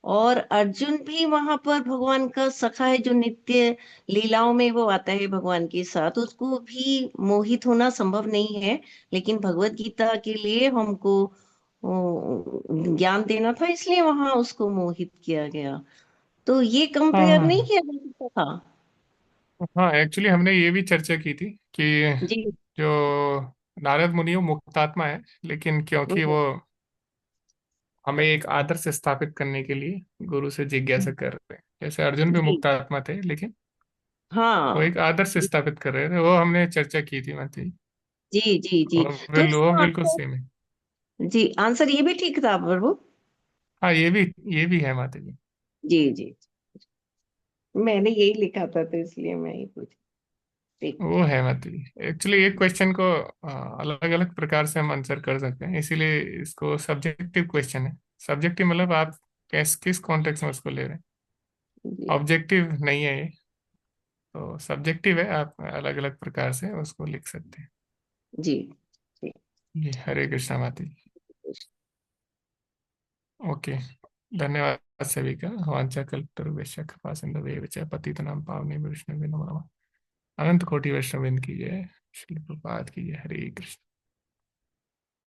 और अर्जुन भी वहां पर भगवान का सखा है, जो नित्य लीलाओं में वो आता है भगवान के साथ, उसको भी मोहित होना संभव नहीं है। लेकिन भगवत गीता के लिए हमको ज्ञान देना था, इसलिए वहां उसको मोहित किया गया। तो ये हाँ कंपेयर नहीं हाँ किया जा सकता था। हाँ, एक्चुअली हमने ये भी चर्चा की थी कि जी। जो नारद मुनि वो मुक्तात्मा है, लेकिन क्योंकि हम्म, वो हमें एक आदर्श स्थापित करने के लिए गुरु से जिज्ञासा कर रहे हैं, जैसे अर्जुन भी जी। मुक्तात्मा थे, लेकिन वो हाँ। एक आदर्श स्थापित कर रहे थे, वो हमने चर्चा की थी माता जी। जी जी जी। तो वो इसका बिल्कुल आंसर, सेम है। जी आंसर ये भी ठीक था प्रभु। हाँ, ये भी है माता जी। जी जी। मैंने यही लिखा था तो इसलिए मैं ही पूछ। ठीक। वो है माता जी। एक्चुअली एक क्वेश्चन को अलग अलग प्रकार से हम आंसर कर सकते हैं, इसीलिए इसको सब्जेक्टिव क्वेश्चन है। सब्जेक्टिव मतलब आप किस कॉन्टेक्स्ट में उसको ले रहे हैं, जी ऑब्जेक्टिव नहीं है ये। तो सब्जेक्टिव है, आप अलग अलग प्रकार से उसको लिख सकते हैं। जी जी। जी, हरे कृष्णा माता जी। ओके, धन्यवाद सभी का। वांछा कल्पतरुभ्यश्च कृपा सिंधुभ्येव च पतितनां पावनेभ्यो वैष्णवेभ्यो नमो नमः। अनंत कोटि वैष्णव की जय। श्री प्रभात की जय। हरे कृष्ण।